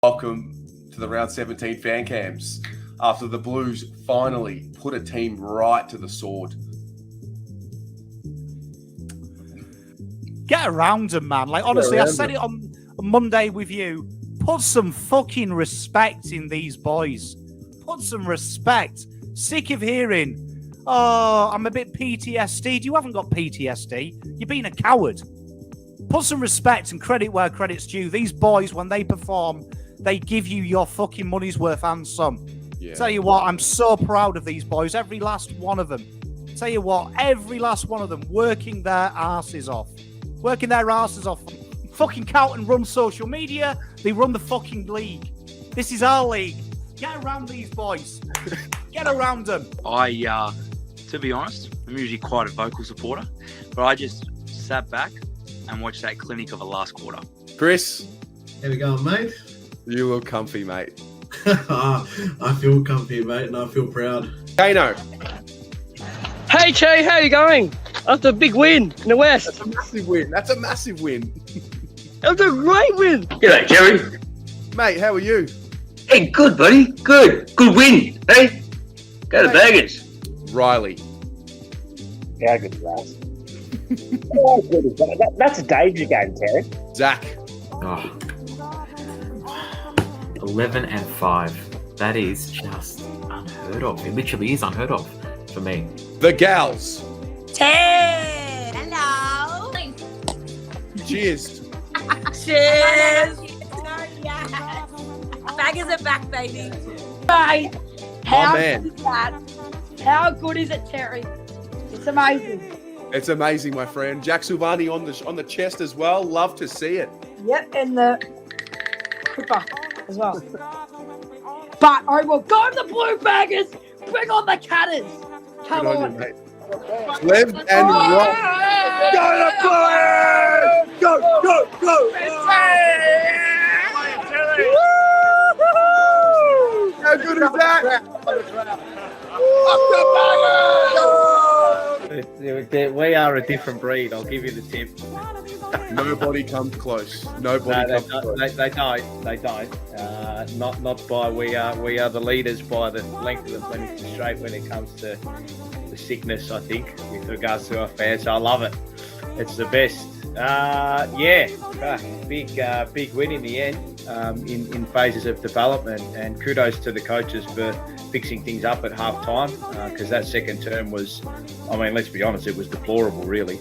Welcome to the Round 17 fan cams after the Blues finally put a team right to the sword. Get around them, man. Like, honestly, I said it on Monday with you. Put some fucking respect in these boys. Put some respect. Sick of hearing, oh, I'm a bit PTSD. You haven't got PTSD. You're being a coward. Put some respect and credit where credit's due. These boys, when they perform, they give you your fucking money's worth and some. Yeah. Tell you what, I'm so proud of these boys. Every last one of them. Tell you what, every last one of them working their asses off. Working their asses off. Fucking Carlton run social media. They run the fucking league. This is our league. Get around these boys. Get around them. To be honest, I'm usually quite a vocal supporter, but I just sat back and watched that clinic of the last quarter. Chris. How we going, mate? You look comfy, mate. I feel comfy, mate, and I feel proud. Kano. Hey, Che, how you going? After a big win in the West. That's a massive win. That's a massive win. That's a great win. G'day, Jerry. Mate, how are you? Hey, good, buddy. Good. Good win. Hey, go to Baggers. Riley. How good is that? How good is that? That's a danger game, Terry. Zach. 11-5. That is just unheard of. It literally is unheard of for me. The Gals. Ted! Hello! Cheers. Cheers! Baggers are back, baby. Right. How man. good is that? How good is it, Terry? It's amazing. It's amazing, my friend. Jack Silvani on the chest as well. Love to see it. Yep, and the Cooper as well. But I will go to the Blue Baggers. Bring on the Catters. Come on. Mate. Lev and Rob. Go to Blues! Go, go, go! How good is that? We are a different breed. I'll give you the tip. Nobody comes close. Nobody comes close. They don't. Not by we are the leaders by the length of the Flemington Straight when it comes to the sickness. I think with regards to our fans, so I love it. It's the best. Big win in the end in phases of development, and kudos to the coaches for fixing things up at half time because that second term was, I mean, let's be honest, it was deplorable, really.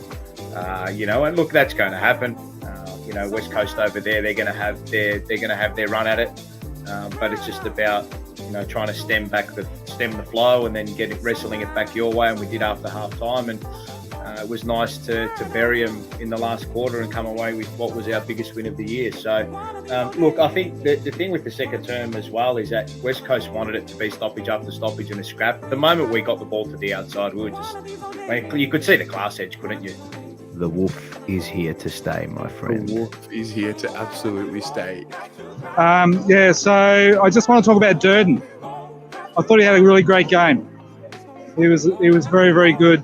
And look, that's going to happen. West Coast over there, they're going to have their run at it, but it's just about trying to stem the flow and then wrestling it back your way, and we did after half time, and it was nice to bury them in the last quarter and come away with what was our biggest win of the year. So, look, I think the thing with the second term as well is that West Coast wanted it to be stoppage after stoppage and a scrap. The moment we got the ball to the outside, we were just, you could see the class edge, couldn't you? The wolf is here to stay, my friend. The wolf is here to absolutely stay. So I just want to talk about Durden. I thought he had a really great game. He was very, very good.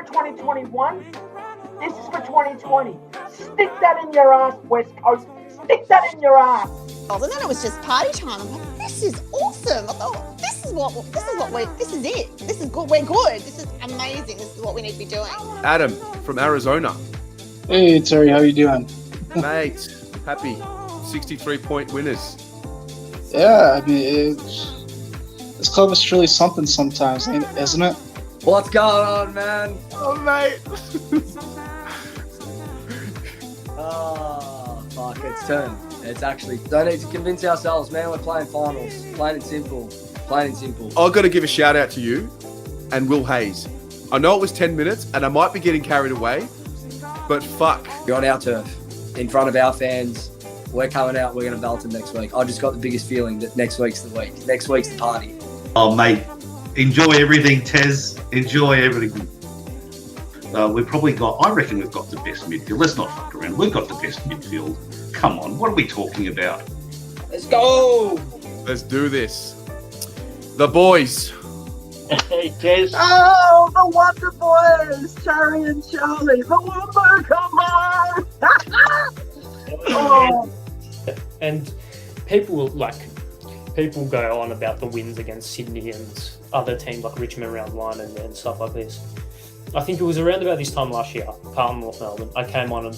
2021. This is for 2020. Stick that in your ass, West Coast. Stick that in your ass. And then it was just party time. I'm like, this is awesome. I thought, this is it. This is good. We're good. This is amazing. This is what we need to be doing. Adam from Arizona. Hey, Terry, how you doing? Mate, happy 63-point winners. Yeah, I mean, this club is truly something sometimes, isn't it? What's going on, man? Oh, mate. Oh, fuck, it's turned. It's actually, don't need to convince ourselves, man. We're playing finals. Plain and simple. I've got to give a shout out to you and Will Hayes. I know it was 10 minutes and I might be getting carried away, but fuck. You're on our turf, in front of our fans. We're coming out, we're going to belt them next week. I just got the biggest feeling that next week's the week. Next week's the party. Oh, mate, enjoy everything, Tez. Enjoy everything. I reckon we've got the best midfield. Let's not fuck around. We've got the best midfield. Come on, what are we talking about? Let's go! Let's do this. The boys. Hey, Tez. Oh, the Wonder Boys, Terry and Charlie. The Wonder, come on! And people go on about the wins against Sydney and other teams like Richmond round one and stuff like this. I think it was around about this time last year, Carlton North Melbourne, I came on and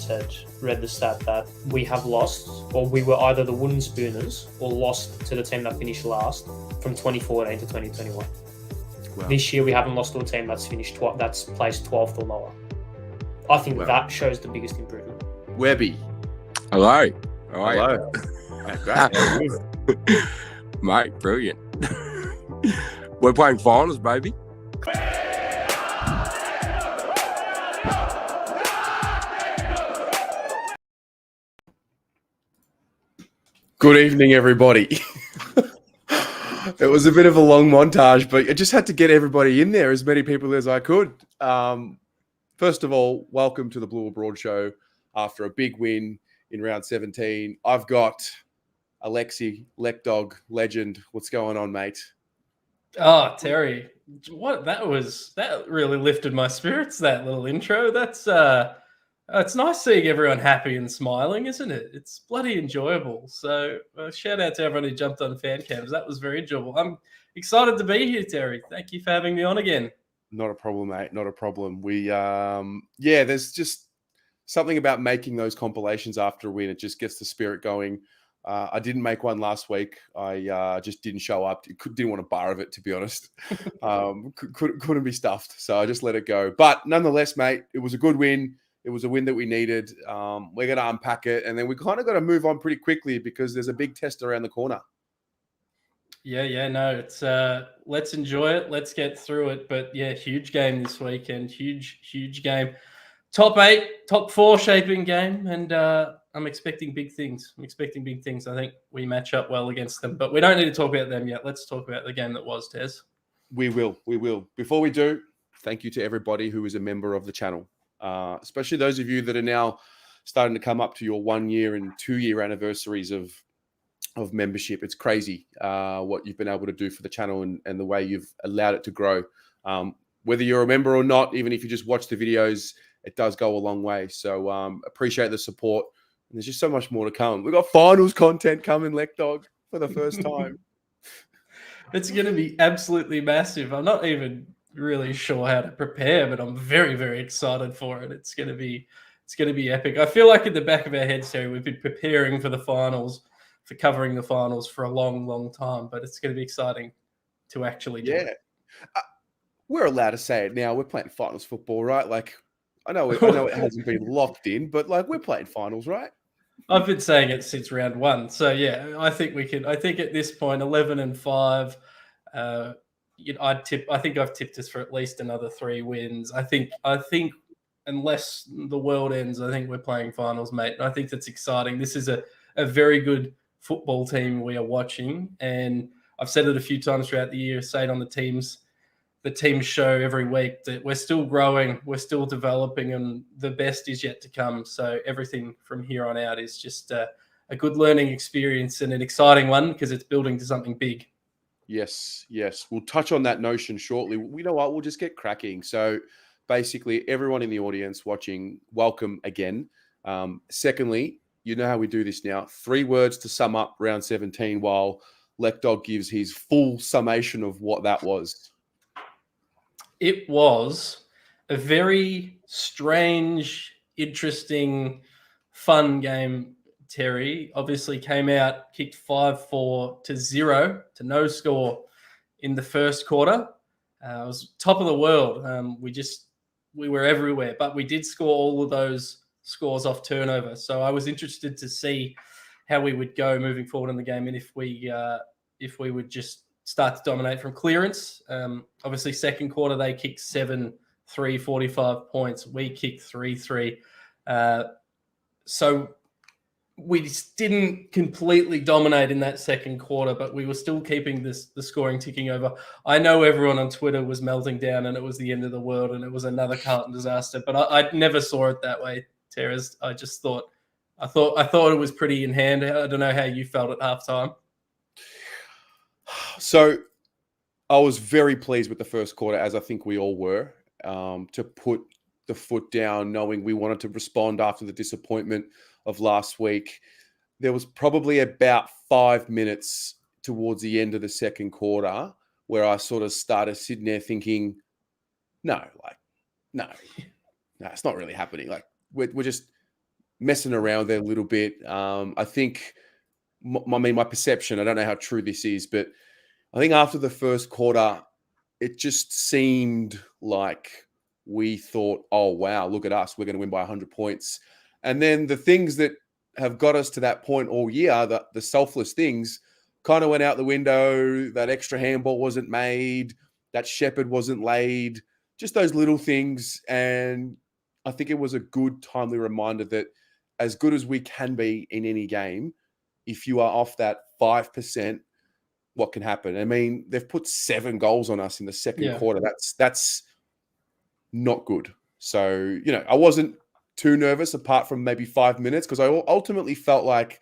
read the stat that we have lost, or we were either the wooden spooners or lost to the team that finished last from 2014 to 2021. Wow. This year we haven't lost to a team that's that's placed 12th or lower. I think that shows the biggest improvement. Webby. Hello. Hello. Mate, brilliant. We're playing finals, baby. Good evening, everybody. It was a bit of a long montage, but I just had to get everybody in there, as many people as I could. First of all, welcome to the Blue Abroad show after a big win in round 17. I've got Alexi, Lekdog, legend. What's going on, mate? Oh, Terry, that really lifted my spirits, that little intro. It's nice seeing everyone happy and smiling, isn't it? It's bloody enjoyable. So shout out to everyone who jumped on fan cams. That was very enjoyable. I'm excited to be here, Terry. Thank you for having me on again. Not a problem, mate. Not a problem. There's just something about making those compilations after a win. It just gets the spirit going. I didn't make one last week. I just didn't show up. Didn't want a bar of it, to be honest. Couldn't be stuffed. So I just let it go. But nonetheless, mate, it was a good win. It was a win that we needed. We're going to unpack it. And then we kind of got to move on pretty quickly because there's a big test around the corner. No, it's let's enjoy it. Let's get through it. But yeah, huge game this weekend. Huge game. Top 8, top 4 shaping game. And I'm expecting big things. I think we match up well against them. But we don't need to talk about them yet. Let's talk about the game that was, Tez. We will. Before we do, thank you to everybody who is a member of the channel. Especially those of you that are now starting to come up to your 1 year and 2 year anniversaries of membership. It's crazy what you've been able to do for the channel and the way you've allowed it to grow. Whether you're a member or not, even if you just watch the videos, it does go a long way. So appreciate the support. And there's just so much more to come. We've got finals content coming, Lekdog, for the first time. It's going to be absolutely massive. I'm not even really sure how to prepare, but I'm very, very excited for it. It's going to be epic. I feel like in the back of our heads, Terry, we've been preparing for the finals, for covering the finals for a long, long time, but it's going to be exciting to actually do it. We're allowed to say it now. We're playing finals football, right? Like, I know it hasn't been locked in, but like we're playing finals, right? I've been saying it since round 1. So yeah, I think we can. I think at this point, 11-5. I think I've tipped us for at least another 3 wins. I think unless the world ends, I think we're playing finals, mate. And I think that's exciting. This is a very good football team we are watching, and I've said it a few times throughout the year. Say it on the teams show every week that we're still growing, we're still developing, and the best is yet to come. So everything from here on out is just a good learning experience and an exciting one because it's building to something big. Yes. We'll touch on that notion shortly. You know what? We'll just get cracking. So basically, everyone in the audience watching, welcome again. Secondly, you know how we do this now. 3 words to sum up round 17 while Lekdog gives his full summation of what that was. It was a very strange, interesting, fun game. Terry obviously came out, kicked 5-4 to 0 to no score in the first quarter. It was top of the world. We were everywhere, but we did score all of those scores off turnover. So I was interested to see how we would go moving forward in the game, and if we would just start to dominate from clearance. Obviously, second quarter they kicked 7-3, 45 points. We kicked 3-3. So we didn't completely dominate in that second quarter, but we were still keeping the scoring ticking over. I know everyone on Twitter was melting down and it was the end of the world and it was another Carlton disaster, but I never saw it that way, Terrace. I thought it was pretty in hand. I don't know how you felt at halftime. So I was very pleased with the first quarter, as I think we all were, to put the foot down, knowing we wanted to respond after the disappointment of last week. there was probably about 5 minutes towards the end of the second quarter where I sort of started sitting there thinking, no, it's not really happening. Like we're just messing around there a little bit. I think, my perception, I don't know how true this is, but I think after the first quarter, it just seemed like we thought, oh, wow, look at us. We're going to win by 100 points. And then the things that have got us to that point all year, the selfless things, kind of went out the window. That extra handball wasn't made. That shepherd wasn't laid. Just those little things. And I think it was a good, timely reminder that as good as we can be in any game, if you are off that 5%, what can happen? I mean, they've put 7 goals on us in the second quarter. That's not good. So, I wasn't too nervous apart from maybe 5 minutes because I ultimately felt like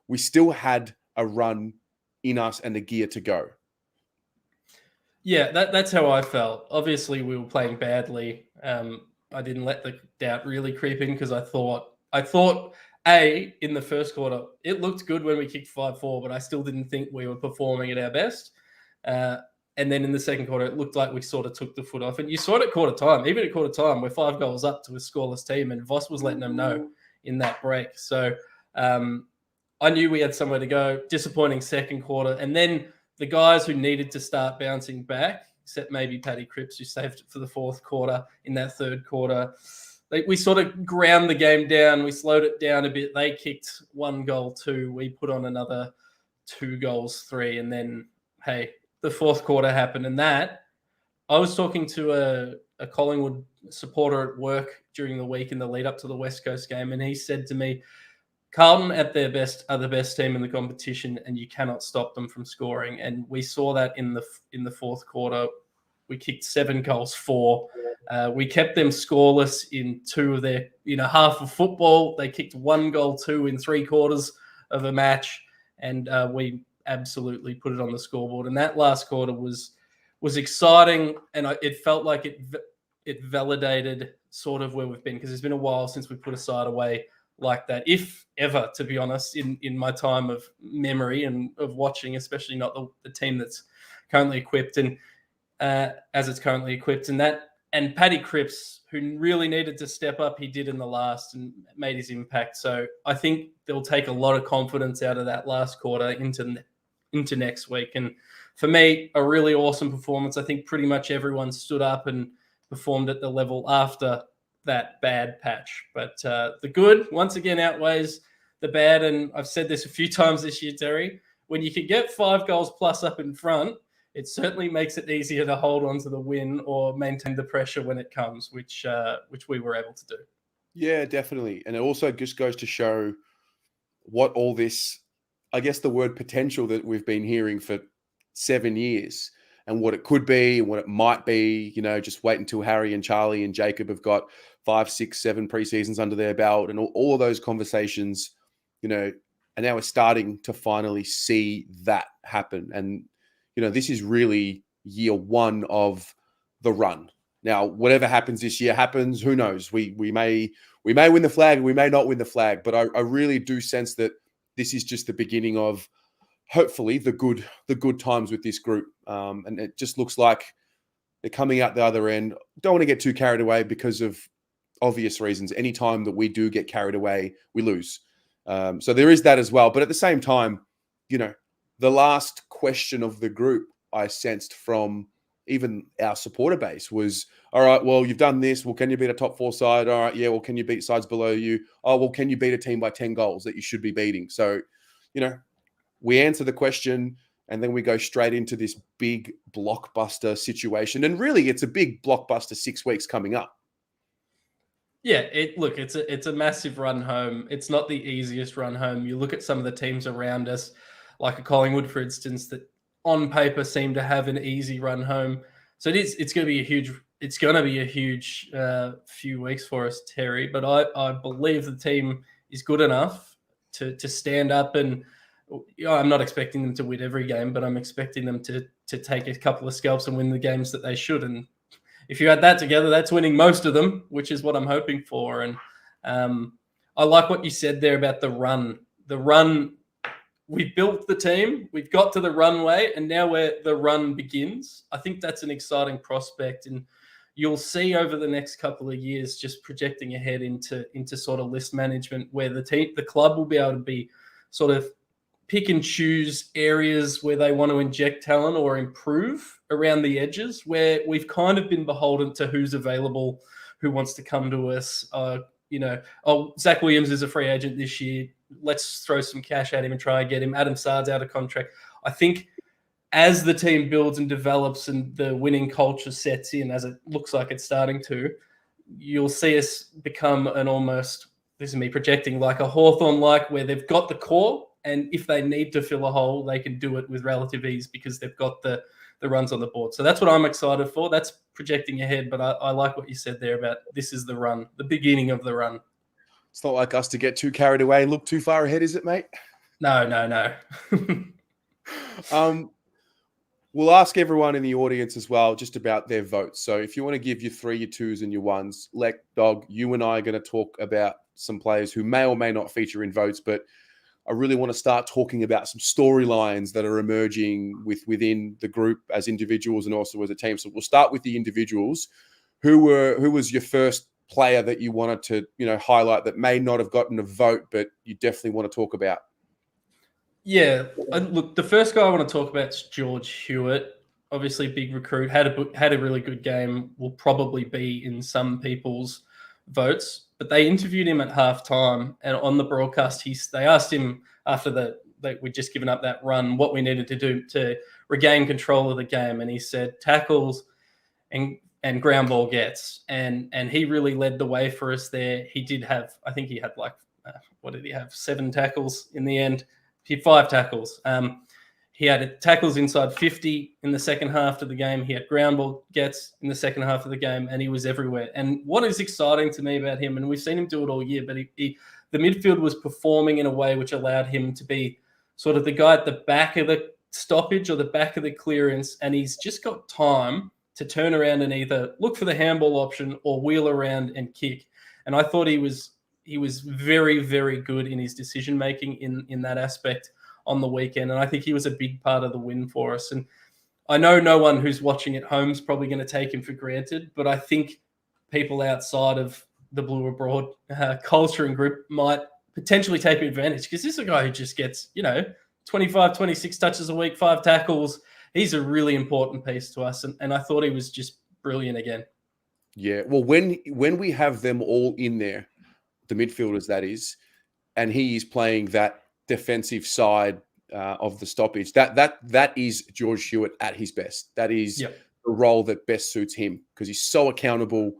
we still had a run in us and the gear to go. Yeah, that's how I felt. Obviously, we were playing badly. I didn't let the doubt really creep in because I thought in the first quarter, it looked good when we kicked 5-4, but I still didn't think we were performing at our best. And then in the second quarter, it looked like we sort of took the foot off. And you saw it at quarter time. Even at quarter time, we're 5 goals up to a scoreless team, and Voss was letting them know in that break. So I knew we had somewhere to go. Disappointing second quarter. And then the guys who needed to start bouncing back, except maybe Paddy Cripps, who saved it for the fourth quarter in that third quarter, we sort of ground the game down. We slowed it down a bit. They kicked 1 goal, 2. We put on another 2 goals, 3. And then, hey, the fourth quarter happened. And that, I was talking to a Collingwood supporter at work during the week in the lead up to the West Coast game. And he said to me, Carlton at their best are the best team in the competition, and you cannot stop them from scoring. And we saw that in the fourth quarter. We kicked 7 goals, 4. We kept them scoreless in 2 of their, half of football. They kicked 1 goal, 2 in 3 quarters of a match, and we absolutely put it on the scoreboard. And that last quarter was exciting, and it felt like it validated sort of where we've been, because it's been a while since we put a side away like that, if ever, to be honest, in my time of memory and of watching, especially not the team that's currently equipped and as it's currently equipped. And Paddy Cripps, who really needed to step up, he did in the last and made his impact. So I think they'll take a lot of confidence out of that last quarter into next week. And for me, a really awesome performance. I think pretty much everyone stood up and performed at the level after that bad patch. But the good, once again, outweighs the bad. And I've said this a few times this year, Terry, when you can get 5 goals plus up in front, it certainly makes it easier to hold on to the win or maintain the pressure when it comes, which we were able to do. Yeah, definitely. And it also just goes to show what all this, I guess the word potential that we've been hearing for 7 years, and what it could be and what it might be. Just wait until Harry and Charlie and Jacob have got 5, 6, 7 preseasons under their belt, and all of those conversations, and now we're starting to finally see that happen. And, this is really year 1 of the run. Now, whatever happens this year happens. Who knows? We may win the flag, we may not win the flag, but I really do sense that this is just the beginning of, hopefully, the good times with this group. And it just looks like they're coming out the other end. Don't want to get too carried away because of obvious reasons. Anytime that we do get carried away, we lose. So there is that as well. But at the same time, the last question of the group I sensed from even our supporter base was, all right, well, you've done this. Well, can you beat a top 4 side? All right, yeah, well, can you beat sides below you? Oh, well, can you beat a team by 10 goals that you should be beating? So, we answer the question, and then we go straight into this big blockbuster situation. And really, it's a big blockbuster 6 weeks coming up. Yeah, it's a massive run home. It's not the easiest run home. You look at some of the teams around us, like a Collingwood, for instance, that on paper seem to have an easy run home. So it's going to be a huge few weeks for us, Terry. But I believe the team is good enough to stand up, and I'm not expecting them to win every game, but I'm expecting them to take a couple of scalps and win the games that they should. And if you add that together, that's winning most of them, which is what I'm hoping for. And I like what you said there about the run the run. We built the team, we've got to the runway, and now where the run begins. I think that's an exciting prospect, and you'll see over the next couple of years, just projecting ahead into sort of list management, where the club will be able to be sort of pick and choose areas where they want to inject talent or improve around the edges, where we've kind of been beholden to who's available, who wants to come to us. Zach Williams is a free agent this year. Let's throw some cash at him and try and get him. Adam Sard's out of contract. I think as the team builds and develops and the winning culture sets in, as it looks like it's starting to, you'll see us become an almost, this is me projecting, like a Hawthorn-like, where they've got the core, and if they need to fill a hole, they can do it with relative ease because they've got the runs on the board. So that's what I'm excited for. That's projecting ahead, but I like what you said there about this is the run, the beginning of the run. It's not like us to get too carried away and look too far ahead, is it, mate? No. We'll ask everyone in the audience as well just about their votes. So if you want to give your 3, your 2s, and your 1s, Lek, Dog, you and I are going to talk about some players who may or may not feature in votes, but I really want to start talking about some storylines that are emerging within the group as individuals and also as a team. So we'll start with the individuals. Who was your first player that you wanted to, highlight that may not have gotten a vote, but you definitely want to talk about? Yeah, look, the first guy I want to talk about is George Hewitt. Obviously, big recruit, had a really good game. Will probably be in some people's votes. But they interviewed him at halftime, and on the broadcast, they asked him after we'd just given up that run what we needed to do to regain control of the game, and he said tackles and ground ball gets, and he really led the way for us there. He did have, I think he had what did he have? 7 tackles in the end. He had 5 tackles. He had tackles inside 50 in the second half of the game. He had ground ball gets in the second half of the game, and he was everywhere. And what is exciting to me about him, and we've seen him do it all year, but the midfield was performing in a way which allowed him to be sort of the guy at the back of the stoppage or the back of the clearance, and he's just got time to turn around and either look for the handball option or wheel around and kick. And I thought he was very, very good in his decision-making in that aspect on the weekend. And I think he was a big part of the win for us. And I know no one who's watching at home is probably going to take him for granted, but I think people outside of the Blue Abroad culture and group might potentially take advantage, because this is a guy who just gets, 25, 26 touches a week, 5 tackles. He's a really important piece to us. And I thought he was just brilliant again. Yeah. Well, when we have them all in there, the midfielders, that is, and he is playing that defensive side of the stoppage, that is George Hewitt at his best. That is the role that best suits him, because he's so accountable.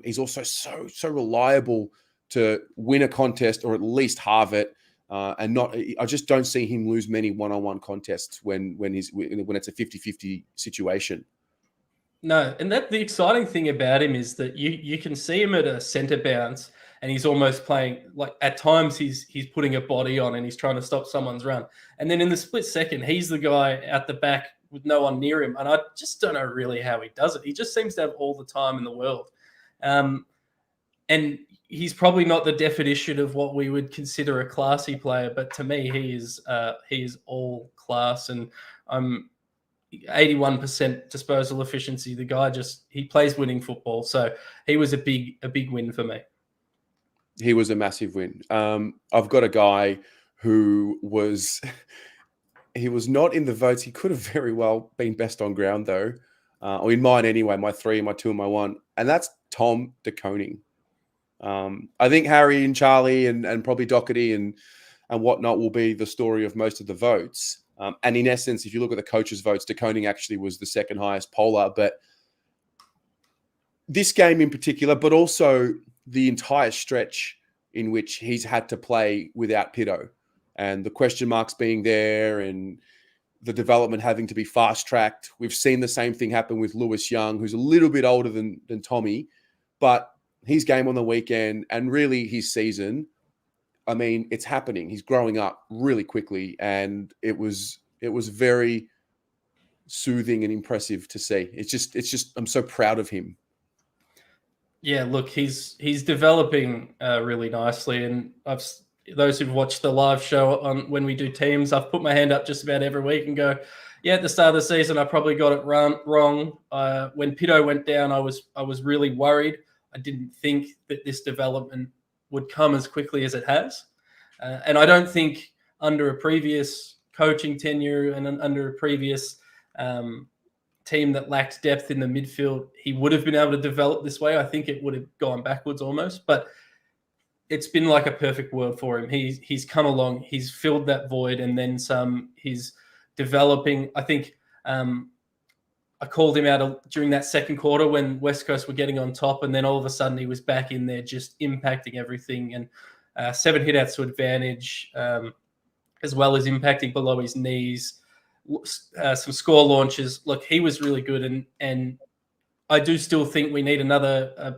He's also so reliable to win a contest or at least halve it. I just don't see him lose many one-on-one contests when it's a 50-50 situation. No, and the exciting thing about him is that you can see him at a centre bounce, and he's almost playing, like, at times he's putting a body on and he's trying to stop someone's run. And then in the split second, he's the guy at the back with no one near him. And I just don't know really how he does it. He just seems to have all the time in the world. And he's probably not the definition of what we would consider a classy player, but to me, he is all class. And 81% disposal efficiency. The guy he plays winning football. So he was a big win for me. He was a massive win. I've got a guy who he was not in the votes. He could have very well been best on ground, though. Or in mine anyway, my 3, my 2, and my 1. And that's Tom de Koning. I think Harry and Charlie and probably Doherty and whatnot will be the story of most of the votes. And in essence, if you look at the coaches' votes, de Koning actually was the second highest poller. But this game in particular, but also the entire stretch in which he's had to play without Pitto, and the question marks being there and the development having to be fast-tracked. We've seen the same thing happen with Lewis Young, who's a little bit older than Tommy, but his game on the weekend and really his season, I mean, it's happening. He's growing up really quickly, and it was very soothing and impressive to see. It's just I'm so proud of him. Yeah, look, he's developing really nicely, and those who've watched the live show on when we do teams, I've put my hand up just about every week and go, yeah, at the start of the season, I probably got it wrong. When Pito went down, I was really worried. I didn't think that this development would come as quickly as it has. And I don't think under a previous coaching tenure and under a previous team that lacked depth in the midfield, he would have been able to develop this way. I think it would have gone backwards almost, but it's been like a perfect world for him. He's come along, he's filled that void and then some. He's developing. I think I called him out during that second quarter when West Coast were getting on top, and then all of a sudden he was back in there just impacting everything, and 7 hitouts to advantage, as well as impacting below his knees, some score launches. Look, he was really good, and I do still think we need another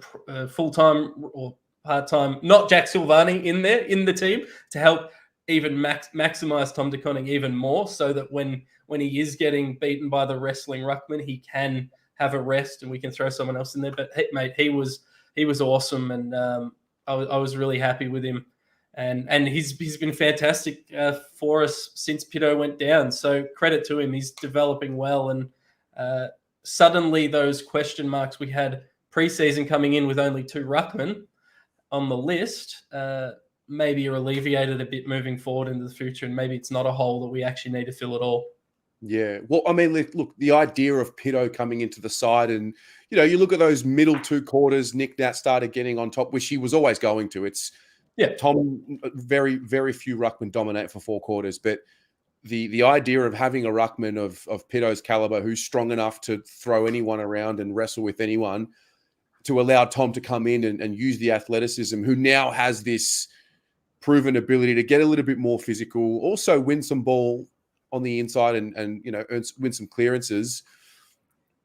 full-time or part-time, not Jack Silvani in the team to help even maximize Tom De Koning even more, so that when he is getting beaten by the wrestling ruckman, he can have a rest and we can throw someone else in there. But hey, mate, he was awesome, and I was really happy with him, and he's been fantastic for us since Pito went down. So credit to him, he's developing well, and suddenly those question marks we had pre-season coming in with only 2 ruckmen on the list, maybe are alleviated a bit moving forward into the future, and maybe it's not a hole that we actually need to fill at all. Yeah. Well, I mean, look, the idea of Pito coming into the side, and, you look at those middle 2 quarters, Nick Nat started getting on top, which he was always going to. It's Tom, very, very few ruckmen dominate for 4 quarters, but the idea of having a ruckman of Pito's caliber who's strong enough to throw anyone around and wrestle with anyone, to allow Tom to come in and use the athleticism, who now has this proven ability to get a little bit more physical, also win some ball on the inside and win some clearances.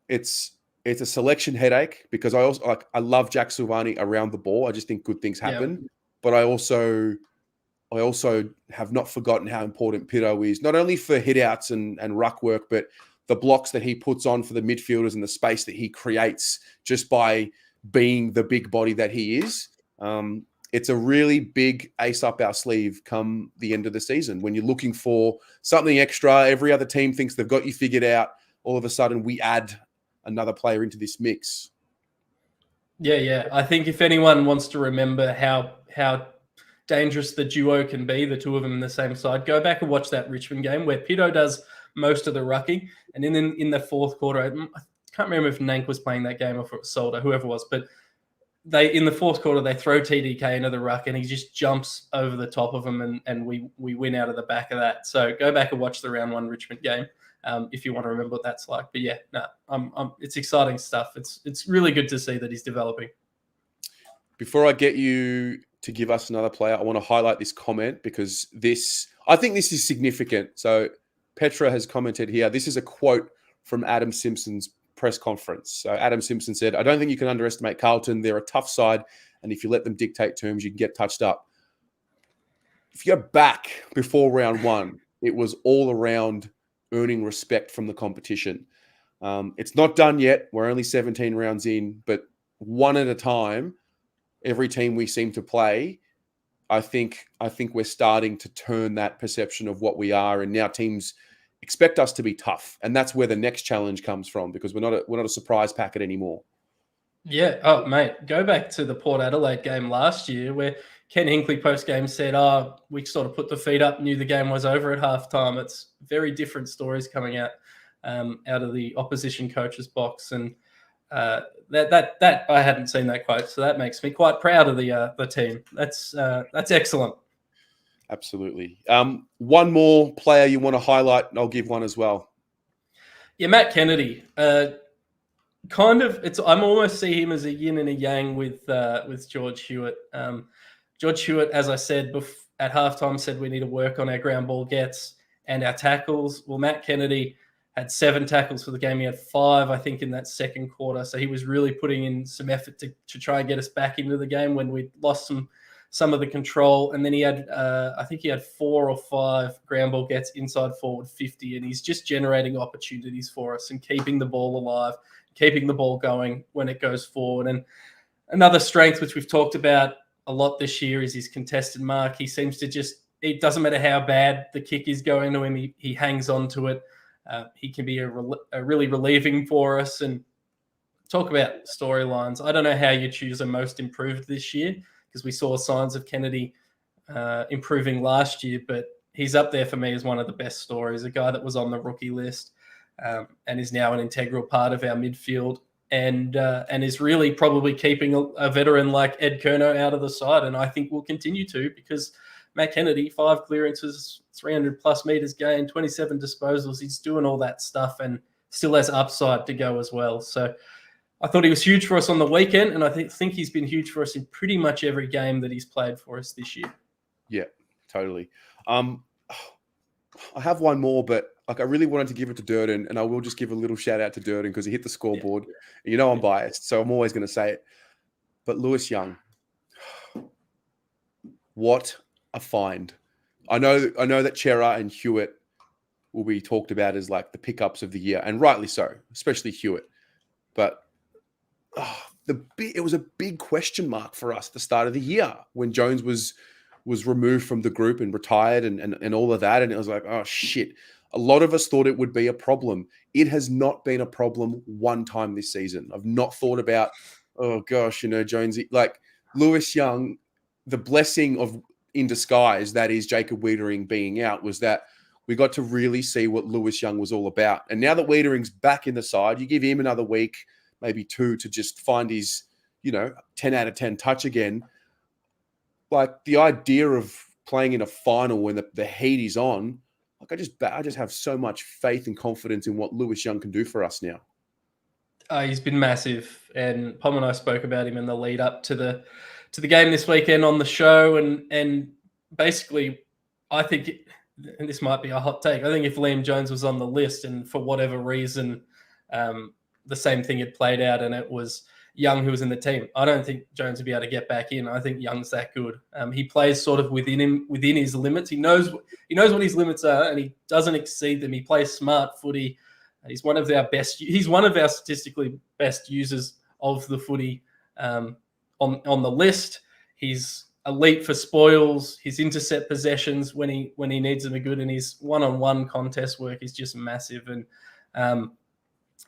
It's a selection headache, because I love Jack Silvani around the ball. I just think good things happen, but I also have not forgotten how important Pito is, not only for hitouts and ruck work, but the blocks that he puts on for the midfielders and the space that he creates just by being the big body that he is. It's a really big ace up our sleeve come the end of the season. When you're looking for something extra, every other team thinks they've got you figured out. All of a sudden, we add another player into this mix. Yeah. I think if anyone wants to remember how dangerous the duo can be, the 2 of them in the same side, go back and watch that Richmond game where Pito does most of the rucking. And in the 4th quarter, I can't remember if Nank was playing that game or if it was Solder, whoever it was, but in the 4th quarter, they throw TDK into the ruck and he just jumps over the top of them, and we win out of the back of that. So go back and watch the round 1 Richmond game if you want to remember what that's like. But yeah, it's exciting stuff. It's really good to see that he's developing. Before I get you to give us another player, I want to highlight this comment, because I think this is significant. So Petra has commented here. This is a quote from Adam Simpson's press conference. So Adam Simpson said, "I don't think you can underestimate Carlton. They're a tough side, and if you let them dictate terms, you can get touched up." If you go back before round 1, it was all around earning respect from the competition. It's not done yet. We're only 17 rounds in, but one at a time, every team we seem to play, I think we're starting to turn that perception of what we are, and now teams expect us to be tough, and that's where the next challenge comes from, because we're not a surprise packet anymore. Yeah. Oh, mate, go back to the Port Adelaide game last year where Ken Hinkley post-game said, we sort of put the feet up, knew the game was over at halftime. It's very different stories coming out of the opposition coach's box, and that I hadn't seen that quote, so that makes me quite proud of the team. That's excellent. Absolutely. One more player you want to highlight, and I'll give one as well. Yeah, Matt Kennedy. I'm almost see him as a yin and a yang with George Hewitt. George Hewitt, as I said at halftime, said we need to work on our ground ball gets and our tackles. Well, Matt Kennedy had 7 tackles for the game. He had 5, I think, in that second quarter. So he was really putting in some effort to try and get us back into the game when we lost some of the control. And then he had, I think he had 4 or 5 ground ball gets inside forward 50, and he's just generating opportunities for us and keeping the ball alive, keeping the ball going when it goes forward. And another strength, which we've talked about a lot this year is his contested mark. He seems to it doesn't matter how bad the kick is going to him, he hangs on to it. He can be a really relieving for us. And talk about storylines. I don't know how you choose a most improved this year, because we saw signs of Kennedy improving last year, but he's up there for me as one of the best stories, a guy that was on the rookie list and is now an integral part of our midfield and is really probably keeping a veteran like Ed Kerno out of the side. And I think will continue to, because Matt Kennedy, 5 clearances, 300 plus meters gained, 27 disposals. He's doing all that stuff and still has upside to go as well. So I thought he was huge for us on the weekend, and I think he's been huge for us in pretty much every game that he's played for us this year. Yeah, totally. I have one more, but I really wanted to give it to Durden, and I will just give a little shout out to Durden because he hit the scoreboard. Yeah. You know I'm biased, so I'm always going to say it. But Lewis Young, what a find! I know that Chera and Hewitt will be talked about as like the pickups of the year, and rightly so, especially Hewitt. But it was a big question mark for us at the start of the year when Jones was removed from the group and retired and all of that. And it was like, oh, shit. A lot of us thought it would be a problem. It has not been a problem one time this season. I've not thought about, oh, gosh, Jonesy. Like, Lewis Young, the blessing in disguise that is Jacob Wiedering being out was that we got to really see what Lewis Young was all about. And now that Wiedering's back in the side, you give him another week, maybe 2, to just find his, 10 out of 10 touch again. Like, the idea of playing in a final when the heat is on, like I just have so much faith and confidence in what Lewis Young can do for us now. He's been massive, and Pom and I spoke about him in the lead up to the game this weekend on the show, and basically, I think, and this might be a hot take, I think if Liam Jones was on the list and for whatever reason the same thing had played out and it was Young who was in the team, I don't think Jones would be able to get back in. I think Young's that good. He plays sort of within his limits. He knows what his limits are, and he doesn't exceed them. He plays smart footy. He's one of our statistically best users of the footy on the list. He's elite for spoils. His intercept possessions when he needs them are good, and his one-on-one contest work is just massive. And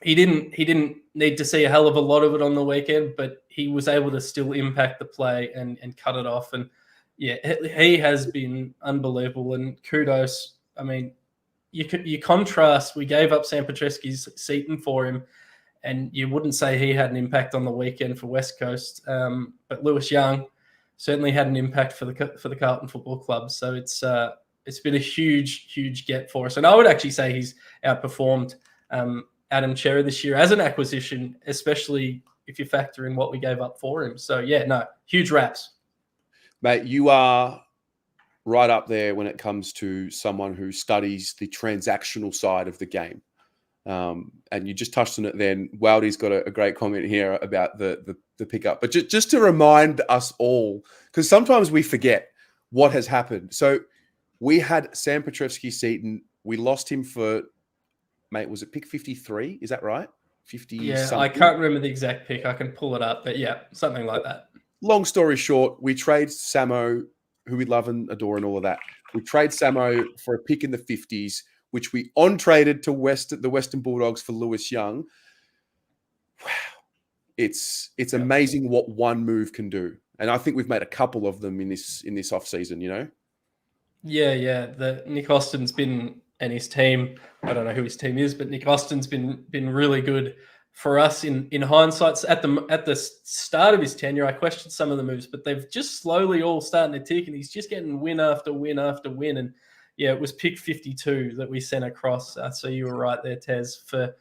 he didn't need to see a hell of a lot of it on the weekend, but he was able to still impact the play and cut it off. And yeah, he has been unbelievable. And kudos. I mean, you contrast. We gave up Sam Petrescu's Seaton for him, and you wouldn't say he had an impact on the weekend for West Coast. But Lewis Young certainly had an impact for the Carlton Football Club. So it's been a huge get for us. And I would actually say he's outperformed Adam Chera this year as an acquisition, especially if you factor in what we gave up for him. So yeah, no, huge raps. Mate, you are right up there when it comes to someone who studies the transactional side of the game. And you just touched on it then. Wildy's got a great comment here about the pickup. But just to remind us all, because sometimes we forget what has happened. So we had Sam Petrescu-Seaton. We lost him for, mate, was it pick 53? Is that right? 50 Yeah, something? I can't remember the exact pick. I can pull it up. But yeah, something like that. Long story short, we trade Samo, who we love and adore and all of that. We trade Samo for a pick in the 50s, which we on-traded to the Western Bulldogs for Lewis Young. Wow. It's amazing what one move can do. And I think we've made a couple of them in this off-season, Yeah. The Nick Austin's been, and his team, I don't know who his team is, but Nick Austin's been really good for us in hindsight. At the start of his tenure, I questioned some of the moves, but they've just slowly all starting to tick, and he's just getting win after win after win. And yeah, it was pick 52 that we sent across. So you were right there, Tez, for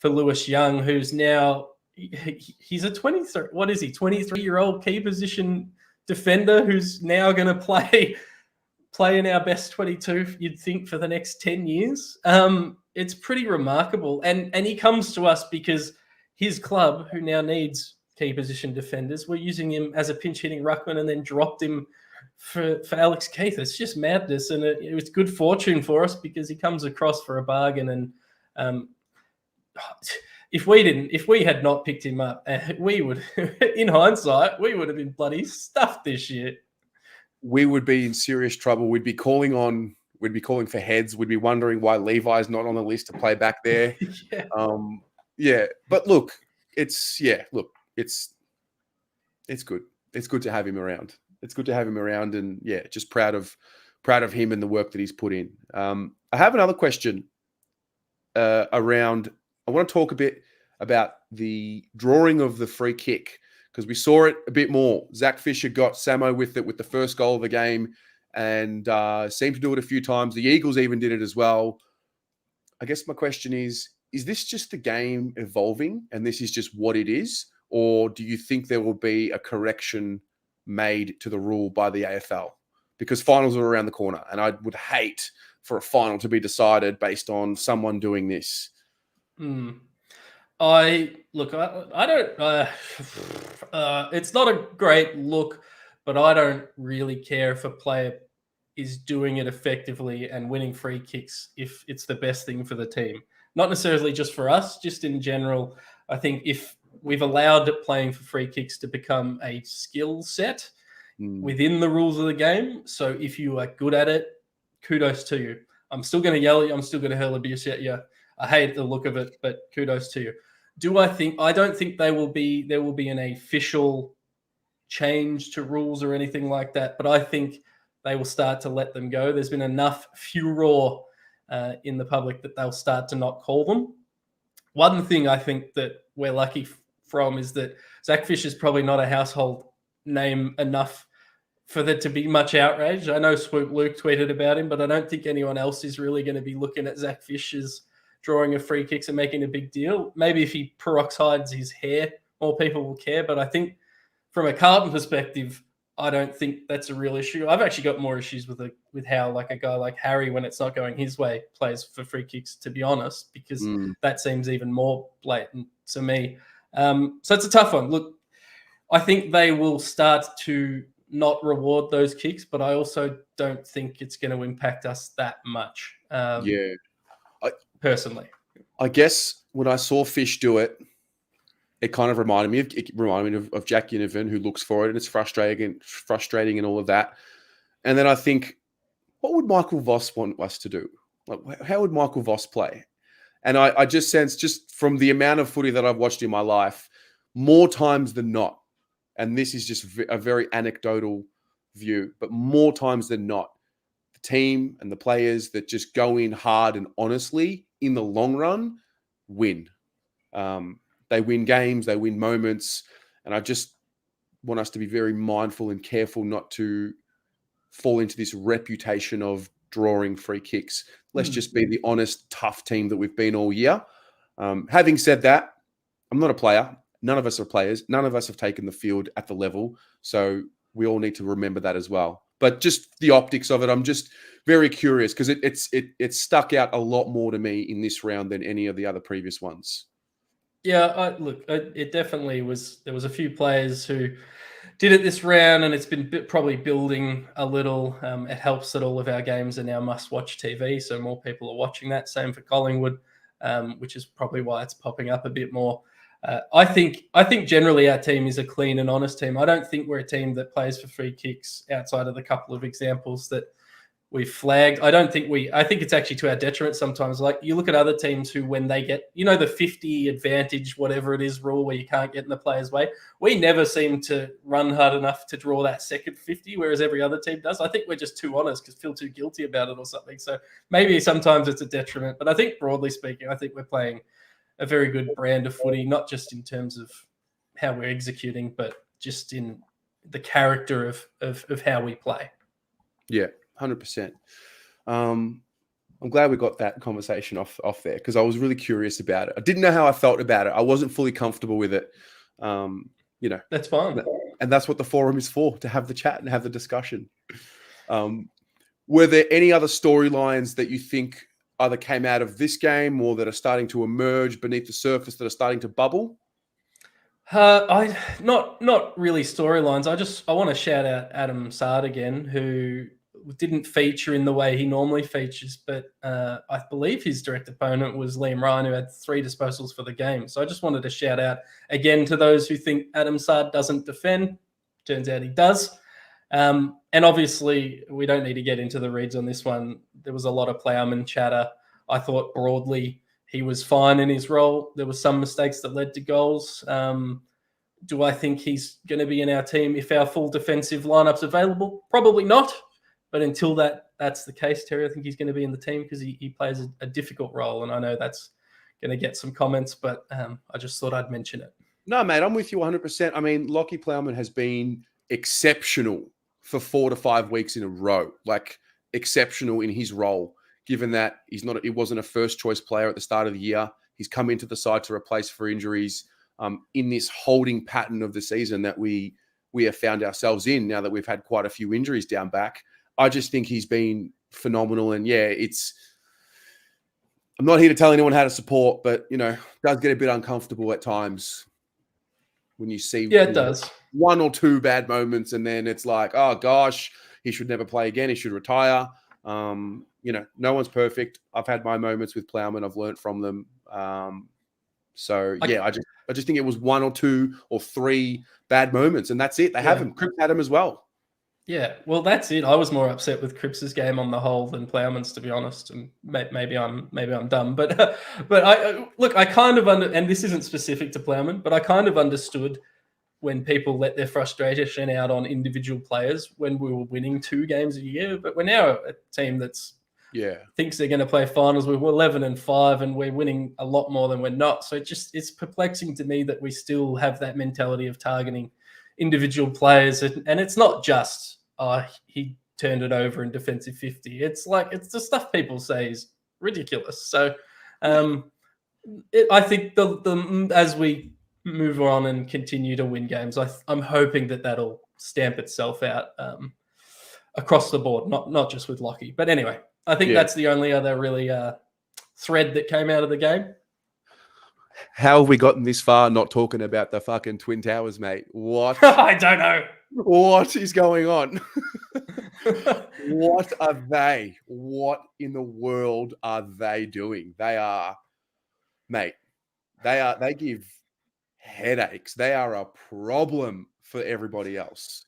Lewis Young, who's now he's a 23-year-old key position defender who's now going to play in our best 22, you'd think, for the next 10 years. It's pretty remarkable. And he comes to us because his club, who now needs key position defenders, we're using him as a pinch hitting ruckman and then dropped him for Alex Keith. It's just madness. And it was good fortune for us because he comes across for a bargain. And if we had not picked him up, we would, in hindsight, we would have been bloody stuffed this year. We would be in serious trouble. We'd be calling for heads. We'd be wondering why Levi's not on the list to play back there. Yeah. But look, it's good. It's good to have him around. It's good to have him around, and just proud of him and the work that he's put in. I have another question around. I want to talk a bit about the drawing of the free kick, because we saw it a bit more. Zach Fisher got Samo with it with the first goal of the game, and seemed to do it a few times. The Eagles even did it as well. I guess my question is this just the game evolving and this is just what it is? Or do you think there will be a correction made to the rule by the AFL? Because finals are around the corner, and I would hate for a final to be decided based on someone doing this. I don't. It's not a great look, but I don't really care if a player is doing it effectively and winning free kicks if it's the best thing for the team. Not necessarily just for us, just in general. I think if we've allowed playing for free kicks to become a skill set within the rules of the game. So if you are good at it, kudos to you. I'm still going to yell at you. I'm still going to hurl abuse at you. I hate the look of it, but kudos to you. I don't think there will be an official change to rules or anything like that, but I think they will start to let them go. There's been enough furor in the public that they'll start to not call them. One thing I think that we're lucky from is that Zach Fisher's probably not a household name enough for there to be much outrage. I know Swoop Luke tweeted about him, but I don't think anyone else is really going to be looking at Zach Fisher's drawing of free kicks and making a big deal. Maybe if he peroxides his hair, more people will care. But I think from a Carlton perspective, I don't think that's a real issue. I've actually got more issues with how like a guy like Harry, when it's not going his way, plays for free kicks, to be honest, because that seems even more blatant to me. So it's a tough one. Look, I think they will start to not reward those kicks, but I also don't think it's going to impact us that much. Personally, I guess when I saw Fish do it, it kind of reminded me of Jack Univan, who looks for it, and it's frustrating and all of that. And then I think, what would Michael Voss want us to do? Like, how would Michael Voss play? And I just sense, just from the amount of footy that I've watched in my life, more times than not, and this is just a very anecdotal view, but more times than not, the team and the players that just go in hard and honestly in the long run win. They win games, they win moments, and I just want us to be very mindful and careful not to fall into this reputation of drawing free kicks. Let's just be the honest, tough team that we've been all year. Having said that, I'm not a player. None of us are players. None of us have taken the field at the level. So we all need to remember that as well. But just the optics of it, I'm just very curious, because it stuck out a lot more to me in this round than any of the other previous ones. Yeah, it definitely was. There was a few players who did it this round, and it's been probably building a little. It helps that all of our games are now must-watch TV, so more people are watching that. Same for Collingwood, which is probably why it's popping up a bit more. I think generally our team is a clean and honest team. I don't think we're a team that plays for free kicks outside of the couple of examples that we've flagged. I think it's actually to our detriment sometimes. Like, you look at other teams who, when they get, the 50 advantage, whatever it is, rule where you can't get in the player's way, we never seem to run hard enough to draw that second 50, whereas every other team does. I think we're just too honest because feel too guilty about it or something. So maybe sometimes it's a detriment. But I think broadly speaking, I think we're playing a very good brand of footy, not just in terms of how we're executing, but just in the character of how we play. Yeah, 100%. I'm glad we got that conversation off there, because I was really curious about it. I didn't know how I felt about it. I wasn't fully comfortable with it. That's fine. And that's what the forum is for, to have the chat and have the discussion. Were there any other storylines that you think either came out of this game or that are starting to emerge beneath the surface, that are starting to bubble? Not really storylines. I want to shout out Adam Sard again, who didn't feature in the way he normally features, but I believe his direct opponent was Liam Ryan, who had 3 disposals for the game. So I just wanted to shout out again to those who think Adam Saad doesn't defend. Turns out he does. And obviously, we don't need to get into the reads on this one. There was a lot of Plowman chatter. I thought broadly he was fine in his role. There were some mistakes that led to goals. Do I think he's going to be in our team if our full defensive lineup's available? Probably not. But until that's the case, Terry, I think he's going to be in the team because he plays a difficult role. And I know that's going to get some comments, but I just thought I'd mention it. No, mate, I'm with you 100%. I mean, Lockie Plowman has been exceptional for 4 to 5 weeks in a row, like exceptional in his role, given that he wasn't a first choice player at the start of the year. He's come into the side to replace for injuries in this holding pattern of the season that we have found ourselves in now that we've had quite a few injuries down back. I just think he's been phenomenal. And yeah, I'm not here to tell anyone how to support, but it does get a bit uncomfortable at times when you see it does 1 or 2 bad moments, and then it's like, oh gosh, he should never play again. He should retire. No one's perfect. I've had my moments with Plowman. I've learned from them. I just think it was 1 or 2 or 3 bad moments, and that's it. They have him. Cripps had him as well. Yeah, well, that's it. I was more upset with Cripps's game on the whole than Plowman's, to be honest. And maybe I'm dumb, but I kind of and this isn't specific to Plowman, but I kind of understood when people let their frustration out on individual players when we were winning 2 games a year. But we're now a team that's thinks they're going to play finals. We're 11-5, and we're winning a lot more than we're not. So it's perplexing to me that we still have that mentality of targeting individual players, and it's not just he turned it over in defensive 50. It's the stuff people say is ridiculous. So I think as we move on and continue to win games, I'm hoping that'll stamp itself out across the board, not just with Lockie. But anyway, I think that's the only other really thread that came out of the game. How have we gotten this far not talking about the fucking Twin Towers, mate? What? I don't know. What is going on? What are they? What in the world are they doing? They give headaches. They are a problem for everybody else.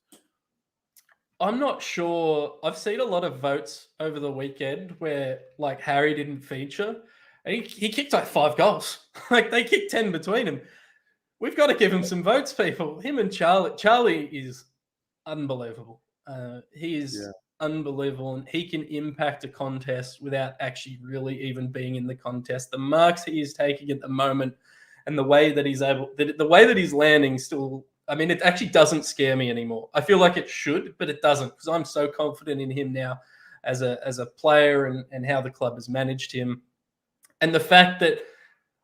I'm not sure. I've seen a lot of votes over the weekend where Harry didn't feature. And he kicked 5 goals. They kicked 10 between them. We've got to give him some votes, people. Him and Charlie. Charlie is unbelievable. He is unbelievable, and he can impact a contest without actually really even being in the contest. The marks he is taking at the moment, and the way that he's landing still. I mean, it actually doesn't scare me anymore. I feel like it should, but it doesn't, because I'm so confident in him now as a player and how the club has managed him. And the fact that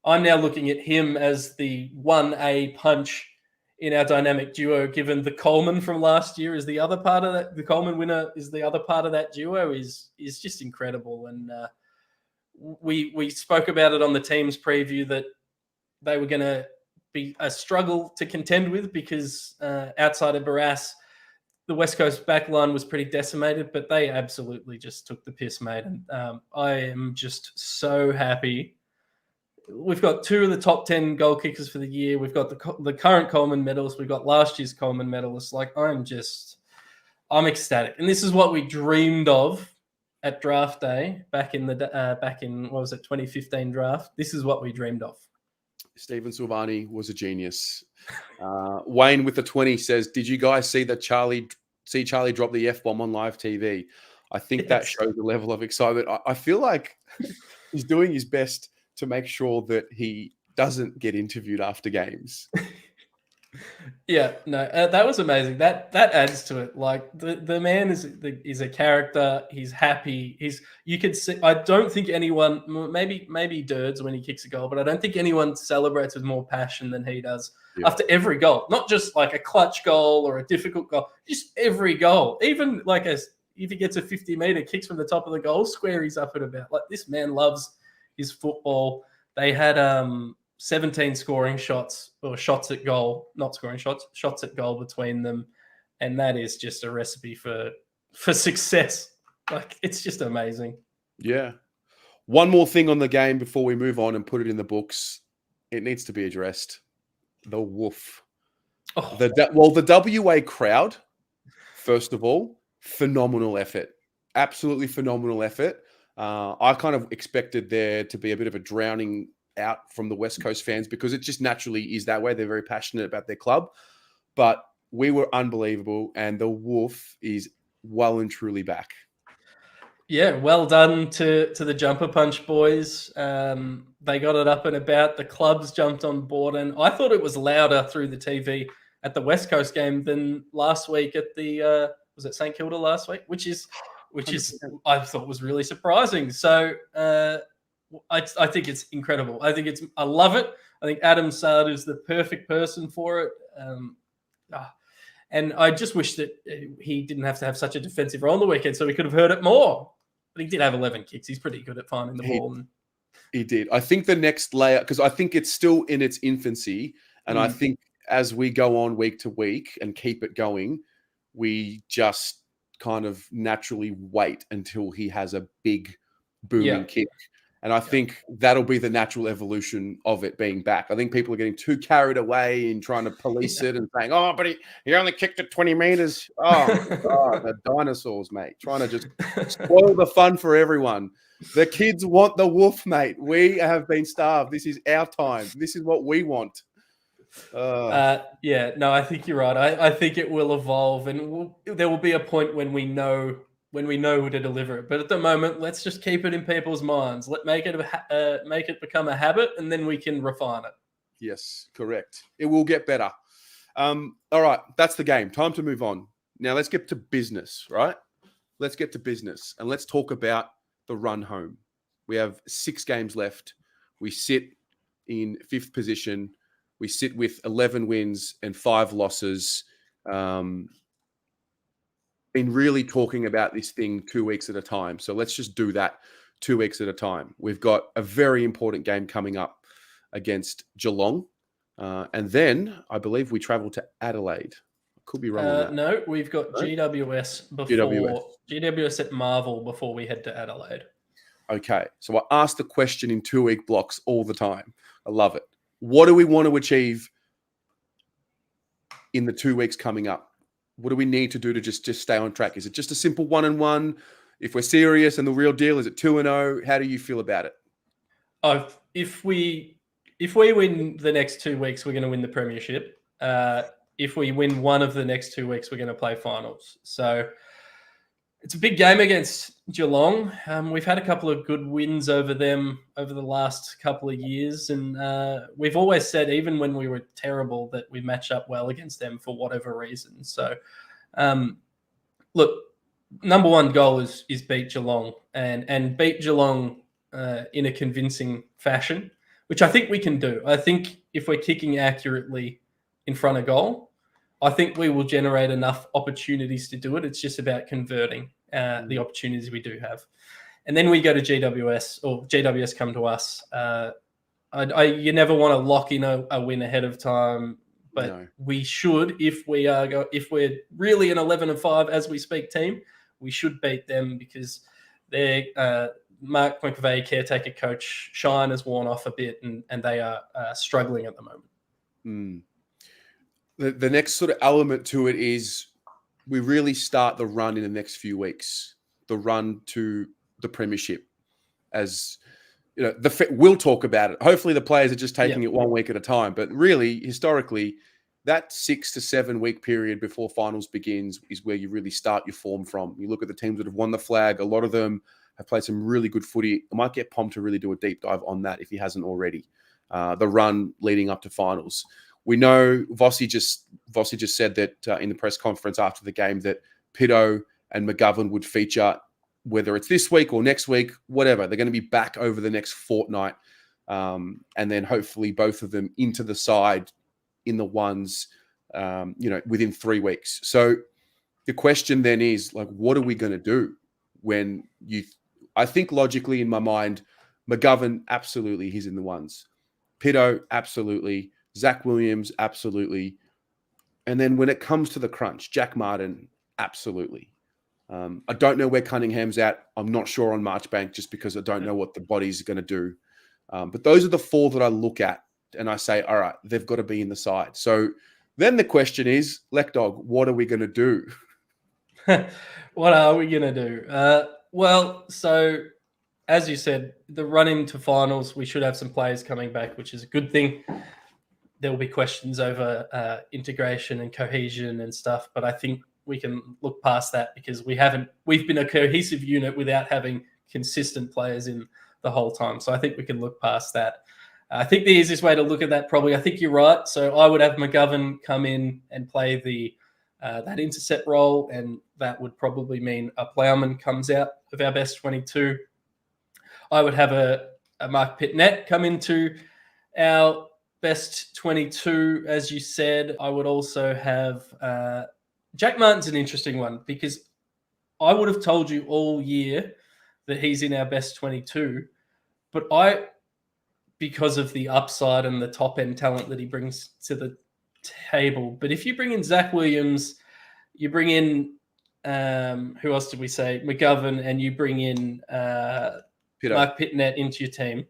I'm now looking at him as the 1A punch in our dynamic duo, given the Coleman from last year is the other part of that, the Coleman winner is the other part of that duo, is just incredible. And we spoke about it on the team's preview that they were going to be a struggle to contend with because outside of Barras, the West Coast backline was pretty decimated, but they absolutely just took the piss, mate. And I am just so happy. We've got 2 of the top 10 goal kickers for the year. We've got the current Coleman medalists. We've got last year's Coleman medalists. I'm ecstatic. And this is what we dreamed of at draft day back in 2015 draft. This is what we dreamed of. Stephen Silvani was a genius. Wayne with the 20 says, did you guys see Charlie drop the F-bomb on live TV? I think that shows the level of excitement. I feel like he's doing his best to make sure that he doesn't get interviewed after games. Yeah, no, that was amazing. That adds to it. The man is a character. He's happy. You could see. I don't think anyone, maybe Dirds when he kicks a goal, but I don't think anyone celebrates with more passion than he does after every goal. Not just like a clutch goal or a difficult goal, just every goal. Even if he gets a 50-meter kicks from the top of the goal square, he's up and about. This man loves his football. They had 17 scoring shots or shots at goal, not scoring shots at goal between them. And that is just a recipe for success. Like, it's just amazing. Yeah. One more thing on the game before we move on and put it in the books. It needs to be addressed. The woof. Oh. The WA crowd, first of all, phenomenal effort. Absolutely phenomenal effort. I kind of expected there to be a bit of a drowning out from the West Coast fans because it just naturally is that way. They're very passionate about their club. But we were unbelievable, and the woof is well and truly back. Yeah, well done to the Jumper Punch boys. They got it up and about. The clubs jumped on board, and I thought it was louder through the TV at the West Coast game than last week at the was it St Kilda last week, which is 100%. I thought was really surprising. So I think it's incredible. I love it. I think Adam Sard is the perfect person for it. And I just wish that he didn't have to have such a defensive role on the weekend, so we could have heard it more. But he did have 11 kicks. He's pretty good at finding the ball. He did. I think the next layer, because I think it's still in its infancy, and I think as we go on week to week and keep it going, we just kind of naturally wait until he has a big booming kick. And I think that'll be the natural evolution of it being back. I think people are getting too carried away in trying to police it and saying, oh, but he only kicked it 20 meters. Oh, my God, the dinosaurs, mate. Trying to just spoil the fun for everyone. The kids want the wolf, mate. We have been starved. This is our time. This is what we want. I think you're right. I think it will evolve, and there will be a point when we know who to deliver it. But at the moment, let's just keep it in people's minds. Make it become a habit, and then we can refine it. Yes, correct. It will get better. All right, that's the game. Time to move on. Now let's get to business, right? Let's get to business, and let's talk about the run home. We have 6 games left. We sit in 5th position. We sit with 11 wins and 5 losses. Been really talking about this thing 2 weeks at a time. So let's just do that 2 weeks at a time. We've got a very important game coming up against Geelong. And then I believe we travel to Adelaide. I could be wrong on that. No, we've got GWS before GWS at Marvel before we head to Adelaide. Okay. So I ask the question in 2-week blocks all the time. I love it. What do we want to achieve in the 2 weeks coming up? What do we need to do to just stay on track? Is it just a simple 1-1? If we're serious and the real deal, is it 2-0? How do you feel about it? If we win the next 2 weeks, we're going to win the premiership. If we win one of the next 2 weeks, we're going to play finals. So it's a big game against Geelong. We've had a couple of good wins over them over the last couple of years. And we've always said, even when we were terrible, that we match up well against them for whatever reason. So, look, number one goal is beat Geelong and beat Geelong in a convincing fashion, which I think we can do. I think if we're kicking accurately in front of goal, I think we will generate enough opportunities to do it. It's just about converting the opportunities we do have. And then we go to GWS, or GWS come to us. You never want to lock in a win ahead of time, but we should, if we're really an 11-5 as we speak team, we should beat them because they're Mark McVeigh, caretaker coach, shine has worn off a bit, and they are struggling at the moment. The next sort of element to it is we really start the run in the next few weeks, the run to the premiership. As you know, we'll talk about it. Hopefully the players are just taking it 1 week at a time. But really, historically, that 6 to 7 week period before finals begins is where you really start your form from. You look at the teams that have won the flag. A lot of them have played some really good footy. I might get Pom to really do a deep dive on that if he hasn't already. The run leading up to finals. We know Vossi just said that in the press conference after the game that Pitto and McGovern would feature, whether it's this week or next week, whatever. They're going to be back over the next fortnight, and then hopefully both of them into the side in the ones, within 3 weeks. So the question then is, like, what are we going to do when I think logically in my mind, McGovern, absolutely, he's in the ones. Pitto, absolutely. Zach Williams, absolutely. And then when it comes to the crunch, Jack Martin, absolutely. I don't know where Cunningham's at. I'm not sure on Marchbank just because I don't know what the body's going to do. But those are the 4 that I look at and I say, all right, they've got to be in the side. So then the question is, Lekdog, what are we going to do? What are we going to do? Well, so as you said, the run into finals, we should have some players coming back, which is a good thing. There will be questions over integration and cohesion and stuff, but I think we can look past that because we've been a cohesive unit without having consistent players in the whole time. So I think we can look past that. I think the easiest way to look at that probably, I think you're right. So I would have McGovern come in and play that intercept role, and that would probably mean a Plowman comes out of our best 22. I would have a Mark Pitnett come into our best 22, as you said. I would also have Jack Martin's an interesting one because I would have told you all year that he's in our best 22, but because of the upside and the top end talent that he brings to the table. But if you bring in Zach Williams, you bring in who else did we say? McGovern, and you bring in Mark Pitnett into your team.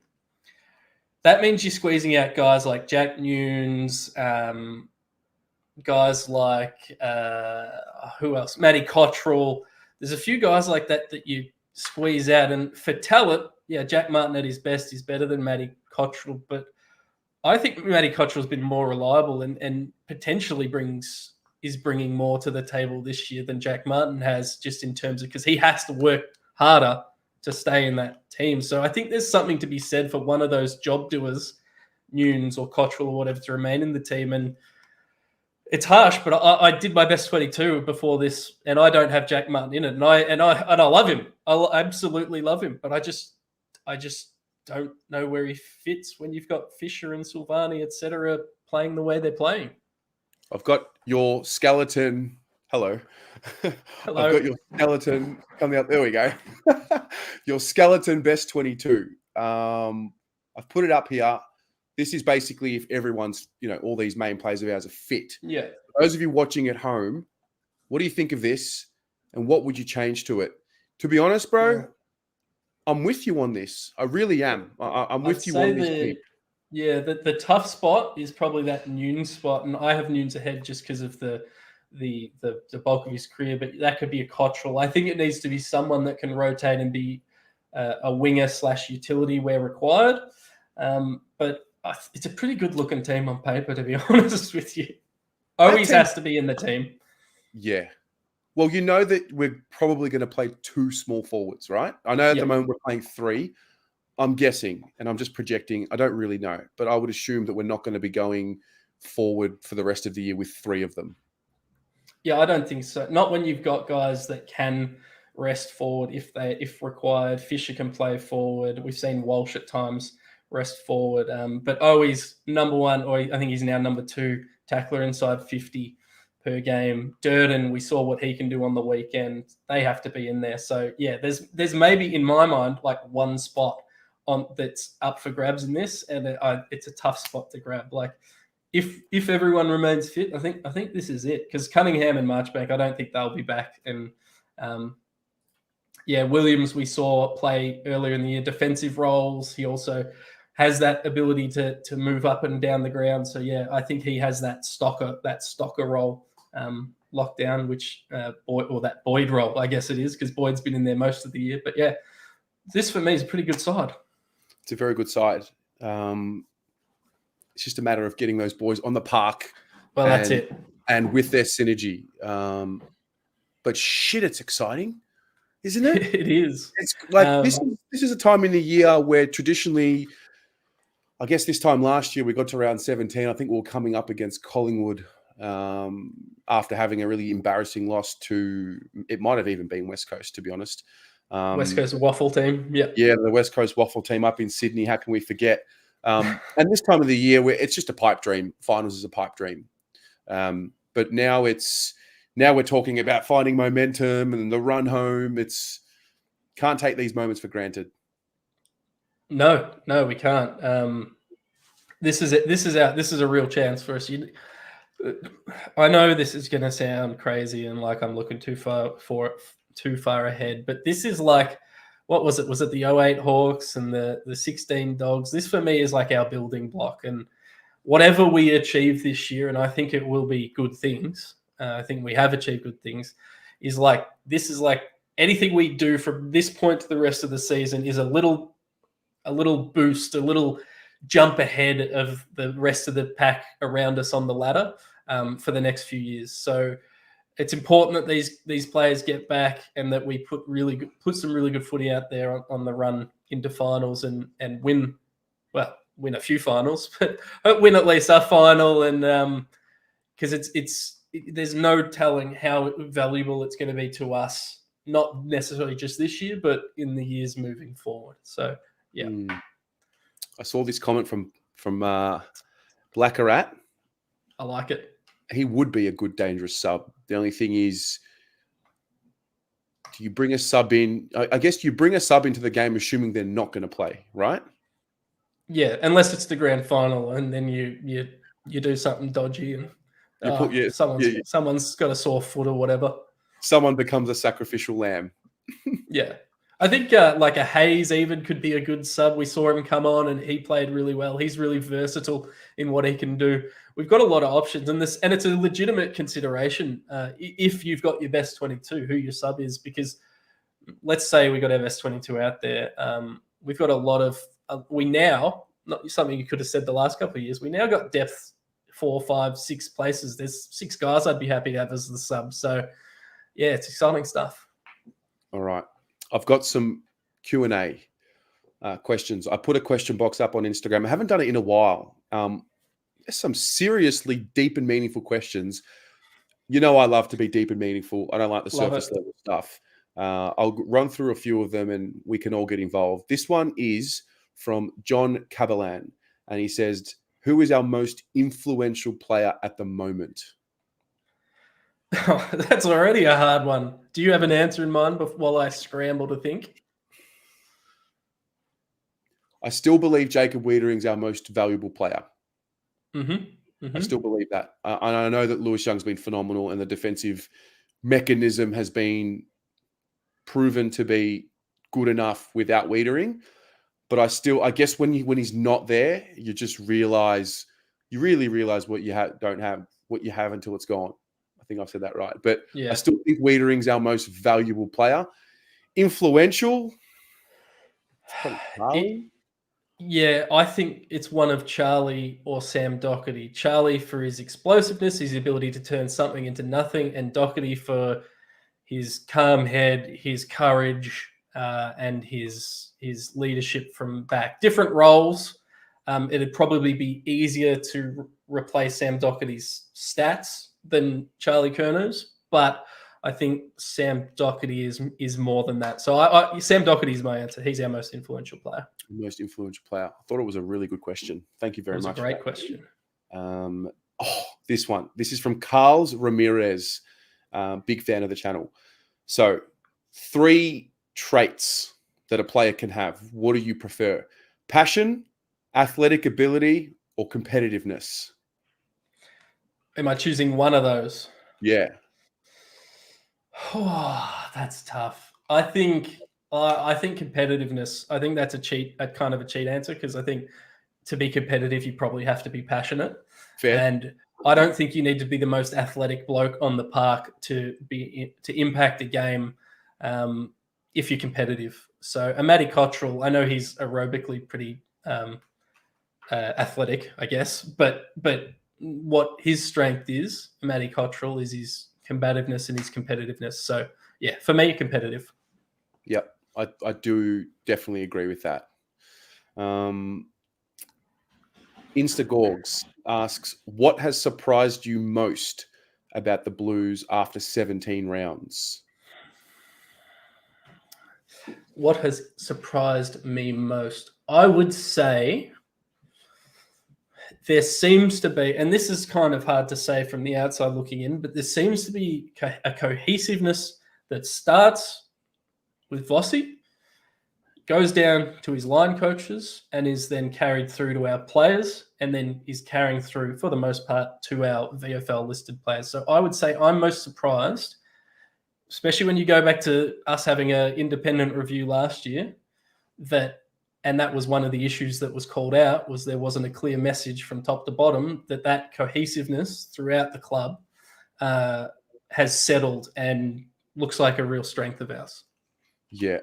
That means you're squeezing out guys like Jack Nunes, guys like who else? Matty Cottrell. There's a few guys like that you squeeze out. And for talent, yeah, Jack Martin at his best is better than Matty Cottrell. But I think Matty Cottrell's been more reliable and potentially is bringing more to the table this year than Jack Martin has, just in terms of because he has to work harder to stay in that team. So I think there's something to be said for one of those job doers, Nunes or Cottrell or whatever, to remain in the team. And it's harsh, but I did my best 22 before this, and I don't have Jack Martin in it, and I love him. I absolutely love him, but I just don't know where he fits when you've got Fisher and Silvani, etc., playing the way they're playing. I've got your skeleton. Hello. Hello. I've got your skeleton coming up. There we go. Your skeleton best 22. I've put it up here. This is basically if everyone's, all these main players of ours are fit. Yeah. For those of you watching at home, what do you think of this? And what would you change to it? To be honest, bro, I'm with you on this. I really am. I'm with you on this pick. Yeah, the tough spot is probably that Nunes spot, and I have Nunes ahead just because of the bulk of his career, but that could be a Cottrell. I think it needs to be someone that can rotate and be a winger / utility where required. But it's a pretty good looking team on paper, to be honest with you. Always has to be in the team. Yeah. Well, you know that we're probably going to play 2 small forwards, right? I know at the moment we're playing 3. I'm guessing, and I'm just projecting. I don't really know, but I would assume that we're not going to be going forward for the rest of the year with 3 of them. Yeah, I don't think so. Not when you've got guys that can rest forward if required. Fisher can play forward. We've seen Walsh at times rest forward, but always number 1, or I think he's now number 2 tackler inside 50 per game. Durden, we saw what he can do on the weekend. They have to be in there. So yeah, there's maybe in my mind like one spot on that's up for grabs in this, and it's a tough spot to grab. Like if everyone remains fit, I think this is it, because Cunningham and Marchbank, I don't think they'll be back. And Williams we saw play earlier in the year defensive roles. He also has that ability to move up and down the ground. So yeah, I think he has that stalker role locked down, which that Boyd role, I guess it is, because Boyd's been in there most of the year. But yeah, this for me is a pretty good side. It's a very good side. It's just a matter of getting those boys on the park. Well, that's it. And with their synergy. But shit, it's exciting, isn't it? It is. It's like this is a time in the year where traditionally, I guess this time last year we got to round 17. I think we were coming up against Collingwood after having a really embarrassing loss to, it might have even been West Coast, to be honest. West Coast Waffle team. Yeah, the West Coast Waffle team up in Sydney. How can we forget? And this time of the year, where it's just a pipe dream. Finals is a pipe dream. But now we're talking about finding momentum and the run home. Can't take these moments for granted. No, we can't. This is it. This is a real chance for us. I know this is going to sound crazy and like I'm looking too too far ahead. But this is like, what was it? Was it the 08 Hawks and the 16 Dogs? This for me is like our building block. And whatever we achieve this year, and I think it will be good things, I think we have achieved good things, is like, this is like anything we do from this point to the rest of the season is a little boost, a little jump ahead of the rest of the pack around us on the ladder for the next few years. So it's important that these players get back and that we put some really good footy out there on the run into finals and win a few finals, but win at least a final. And because there's no telling how valuable it's going to be to us, not necessarily just this year, but in the years moving forward. So yeah. I saw this comment from Blackarat. I like it. He would be a good dangerous sub. The only thing is, do you bring a sub in? I guess you bring a sub into the game assuming they're not going to play, right? Yeah, unless it's the grand final and then you do something dodgy and someone's got a sore foot or whatever. Someone becomes a sacrificial lamb. Yeah. I think like a Hayes even could be a good sub. We saw him come on and he played really well. He's really versatile in what he can do. We've got a lot of options and it's a legitimate consideration if you've got your best 22, who your sub is, because let's say we got our best 22 out there. We've got a lot of not something you could have said the last couple of years. We now got depth 4, 5, 6 places. There's 6 guys I'd be happy to have as the sub. So yeah, it's exciting stuff. All right. I've got some Q&A questions. I put a question box up on Instagram. I haven't done it in a while. There's some seriously deep and meaningful questions. You know I love to be deep and meaningful. I don't like the surface level stuff. I'll run through a few of them and we can all get involved. This one is from John Cabalan, and he says, who is our most influential player at the moment? Oh, that's already a hard one. Do you have an answer in mind while I scramble to think? I still believe Jacob Wiedering's our most valuable player. Mm-hmm. I still believe that. And I know that Lewis Young's been phenomenal and the defensive mechanism has been proven to be good enough without Wiedering. But I guess when he's not there, you just really realize what you don't have, what you have until it's gone. I think I've said that right. But yeah. I still think Wiedering's our most valuable player. Influential. Yeah, I think it's one of Charlie or Sam Doherty. Charlie for his explosiveness, his ability to turn something into nothing, and Doherty for his calm head, his courage, and his leadership from back. Different roles. It'd probably be easier to replace Sam Doherty's stats than Charlie Curno's, but I think Sam Doherty is more than that. So Sam Doherty is my answer. He's our most influential player. Most influential player. I thought it was a really good question. Thank you very much. It was a great question. This one. This is from Carlos Ramirez. Big fan of the channel. So 3 traits that a player can have. What do you prefer? Passion, athletic ability, or competitiveness? Am I choosing one of those? Yeah. Oh, that's tough. I think competitiveness. I think that's a kind of a cheat answer, because I think to be competitive, you probably have to be passionate. Fair. And I don't think you need to be the most athletic bloke on the park to impact a game if you're competitive. So a Matty Cottrell, I know he's aerobically pretty athletic, I guess, but what his strength is, Matty Cottrell, is his combativeness and his competitiveness. So yeah, for me, competitive. Yep, I do definitely agree with that. Instagorgs asks, what has surprised you most about the Blues after 17 rounds? What has surprised me most? I would say there seems to be, and this is kind of hard to say from the outside looking in, but there seems to be a cohesiveness that starts with Vossi, goes down to his line coaches, and is then carried through to our players, and then is carrying through, for the most part, to our VFL listed players. So I would say I'm most surprised especially when you go back to us having an independent review last year, and that was one of the issues that was called out, was there wasn't a clear message from top to bottom that cohesiveness throughout the club has settled and looks like a real strength of ours. Yeah.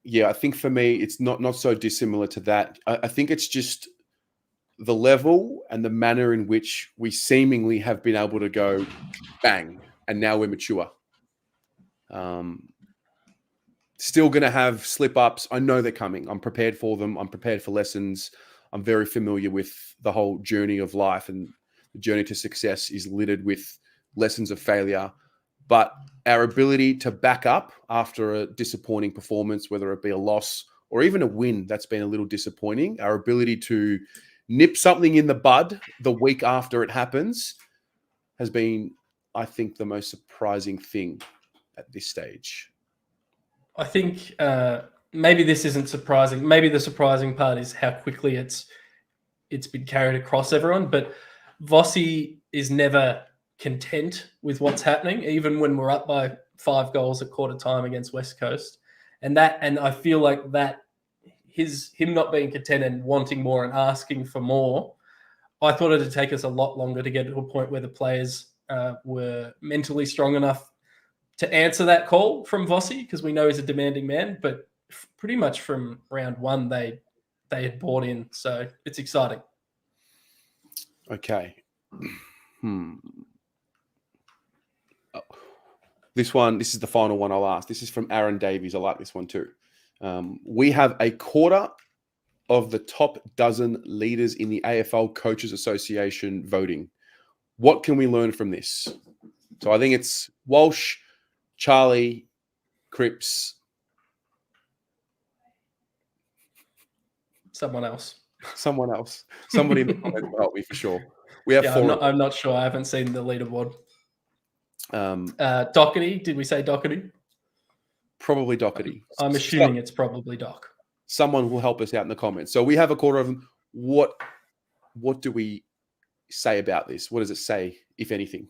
Yeah, I think for me, it's not so dissimilar to that. I think it's just the level and the manner in which we seemingly have been able to go bang, and now we're mature. Still going to have slip-ups. I know they're coming. I'm prepared for them. I'm prepared for lessons. I'm very familiar with the whole journey of life, and the journey to success is littered with lessons of failure. But our ability to back up after a disappointing performance, whether it be a loss or even a win that's been a little disappointing, our ability to nip something in the bud the week after it happens has been, I think, the most surprising thing at this stage. I think maybe this isn't surprising. Maybe the surprising part is how quickly it's been carried across everyone. But Vossi is never content with what's happening, even when we're up by 5 goals at quarter time against West Coast. And I feel like that him not being content and wanting more and asking for more, I thought it'd take us a lot longer to get to a point where the players were mentally strong enough to answer that call from Vossi, because we know he's a demanding man. But pretty much from round one, they had bought in. So it's exciting. Okay. This is the final one I'll ask. This is from Aaron Davies. I like this one too. We have a quarter of the top dozen leaders in the AFL Coaches Association voting. What can we learn from this? So I think it's Walsh, Charlie, Cripps. Someone else. Somebody in the comments will help me for sure. We have 4. I'm not sure. I haven't seen the leaderboard. Doherty. Did we say Doherty? Probably Doherty. I'm assuming it's probably Doc. Someone will help us out in the comments. So we have a quarter of them. What do we say about this? What does it say, if anything?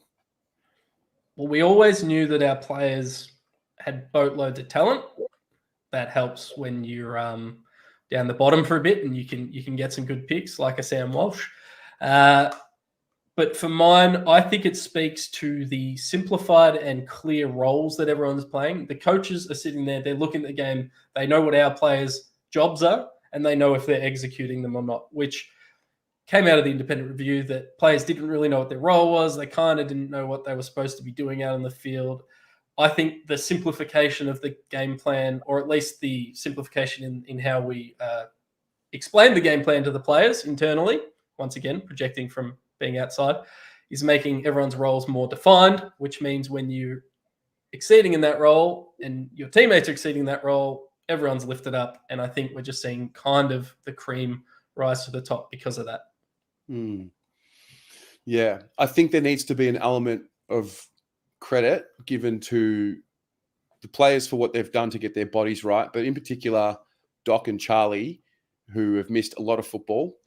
Well, we always knew that our players had boatloads of talent. That helps when you're down the bottom for a bit, and you can get some good picks like a Sam Walsh. But for mine, I think it speaks to the simplified and clear roles that everyone's playing. The coaches are sitting there, they're looking at the game, they know what our players' jobs are, and they know if they're executing them or not, which came out of the independent review that players didn't really know what their role was. They kind of didn't know what they were supposed to be doing out on the field. I think the simplification of the game plan, or at least the simplification in how we explain the game plan to the players internally, once again, projecting from being outside, is making everyone's roles more defined, which means when you're exceeding in that role and your teammates are exceeding that role, everyone's lifted up. And I think we're just seeing kind of the cream rise to the top because of that. Yeah, I think there needs to be an element of credit given to the players for what they've done to get their bodies right, but in particular, Doc and Charlie, who have missed a lot of football,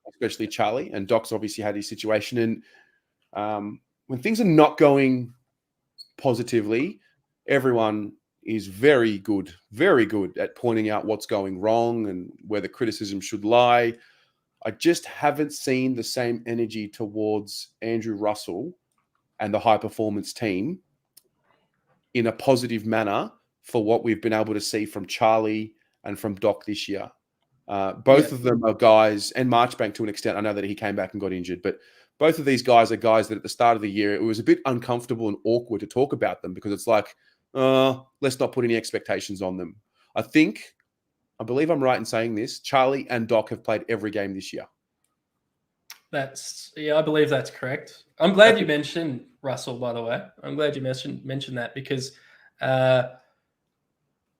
especially Charlie. And Doc's obviously had his situation. And when things are not going positively, everyone is very good at pointing out what's going wrong and where the criticism should lie. I just haven't seen the same energy towards Andrew Russell and the high performance team in a positive manner for what we've been able to see from Charlie and from Doc this year. Both of them are guys, and Marchbank to an extent. I know that he came back and got injured, but both of these guys are guys that at the start of the year, it was a bit uncomfortable and awkward to talk about them because it's like, let's not put any expectations on them. I believe I'm right in saying this. Charlie and Doc have played every game this year. I believe that's correct. I'm glad you mentioned Russell, by the way. I'm glad you mentioned that because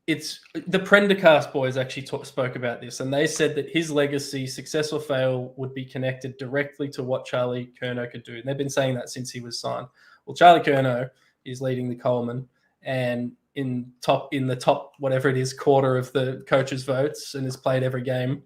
it's the Prendercast boys actually spoke about this, and they said that his legacy, success or fail, would be connected directly to what Charlie Curnow could do. And they've been saying that since he was signed. Well, Charlie Curnow is leading the Coleman and in the top whatever it is quarter of the coaches' votes and has played every game.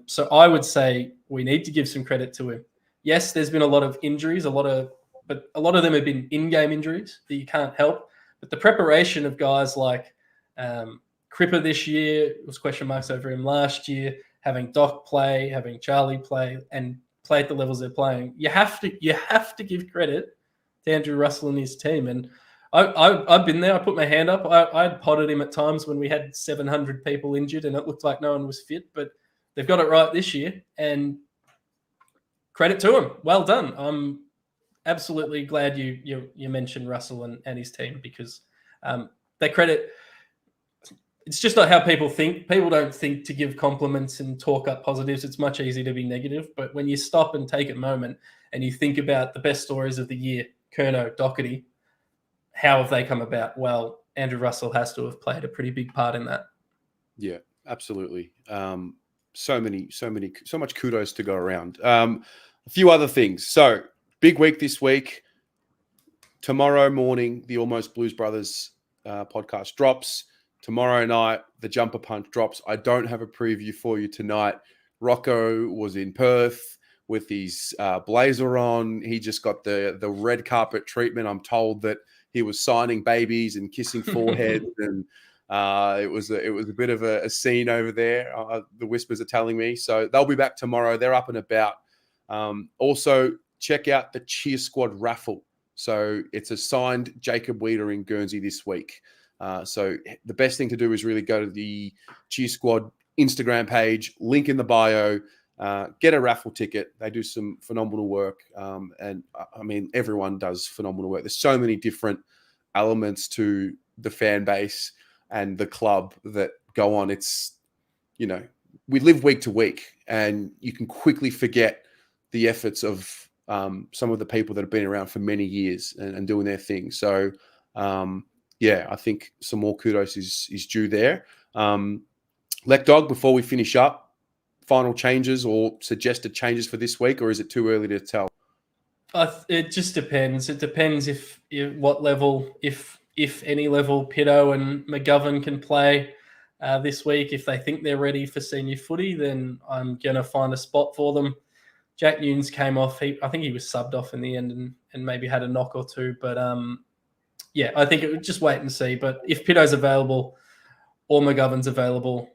So I would say we need to give some credit to him. Yes, there's been a lot of injuries, but a lot of them have been in-game injuries that you can't help. But the preparation of guys like Cripper this year, was question marks over him last year, having Doc play, having Charlie play, and play at the levels they're playing. You have to give credit to Andrew Russell and his team. And I've been there. I put my hand up. I'd potted him at times when we had 700 people injured and it looked like no one was fit, but they've got it right this year, and credit to him. Well done. I'm absolutely glad you mentioned Russell and his team, because they credit. It's just not how people think. People don't think to give compliments and talk up positives. It's much easier to be negative. But when you stop and take a moment and you think about the best stories of the year, Curnow, Doherty, how have they come about? Well, Andrew Russell has to have played a pretty big part in that. Yeah, absolutely. So much kudos to go around. A few other things. So big week this week. Tomorrow morning, the Almost Blues Brothers podcast drops. Tomorrow night, the Jumper Punch drops. I don't have a preview for you tonight. Rocco was in Perth with his blazer on. He just got the red carpet treatment. I'm told that he was signing babies and kissing foreheads, and it was a bit of a scene over there. The whispers are telling me. So they'll be back tomorrow. They're up and about. Also, check out the Cheer Squad raffle. So it's a signed Jacob Weeder in Guernsey this week. So the best thing to do is really go to the Cheer Squad Instagram page, link in the bio, get a raffle ticket. They do some phenomenal work. And I mean, everyone does phenomenal work. There's so many different elements to the fan base and the club that go on. It's, we live week to week, and you can quickly forget the efforts of some of the people that have been around for many years and doing their thing. So, I think some more kudos is due there. Lek Dog, before we finish up, final changes or suggested changes for this week, or is it too early to tell? It just depends. It depends if what level, if any level, Pitto and McGovern can play this week. If they think they're ready for senior footy, then I'm going to find a spot for them. Jack Nunes came off. I think he was subbed off in the end and maybe had a knock or two. But I think it would just wait and see. But if Pitto's available or McGovern's available,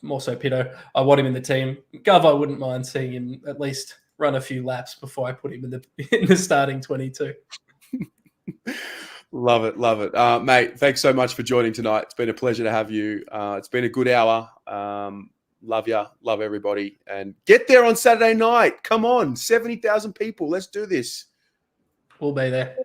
more so Pitto, I want him in the team. Gov, I wouldn't mind seeing him at least run a few laps before I put him in the starting 22. Love it. Mate, thanks so much for joining tonight. It's been a pleasure to have you. It's been a good hour. Love you. Love everybody. And get there on Saturday night. Come on, 70,000 people. Let's do this. We'll be there.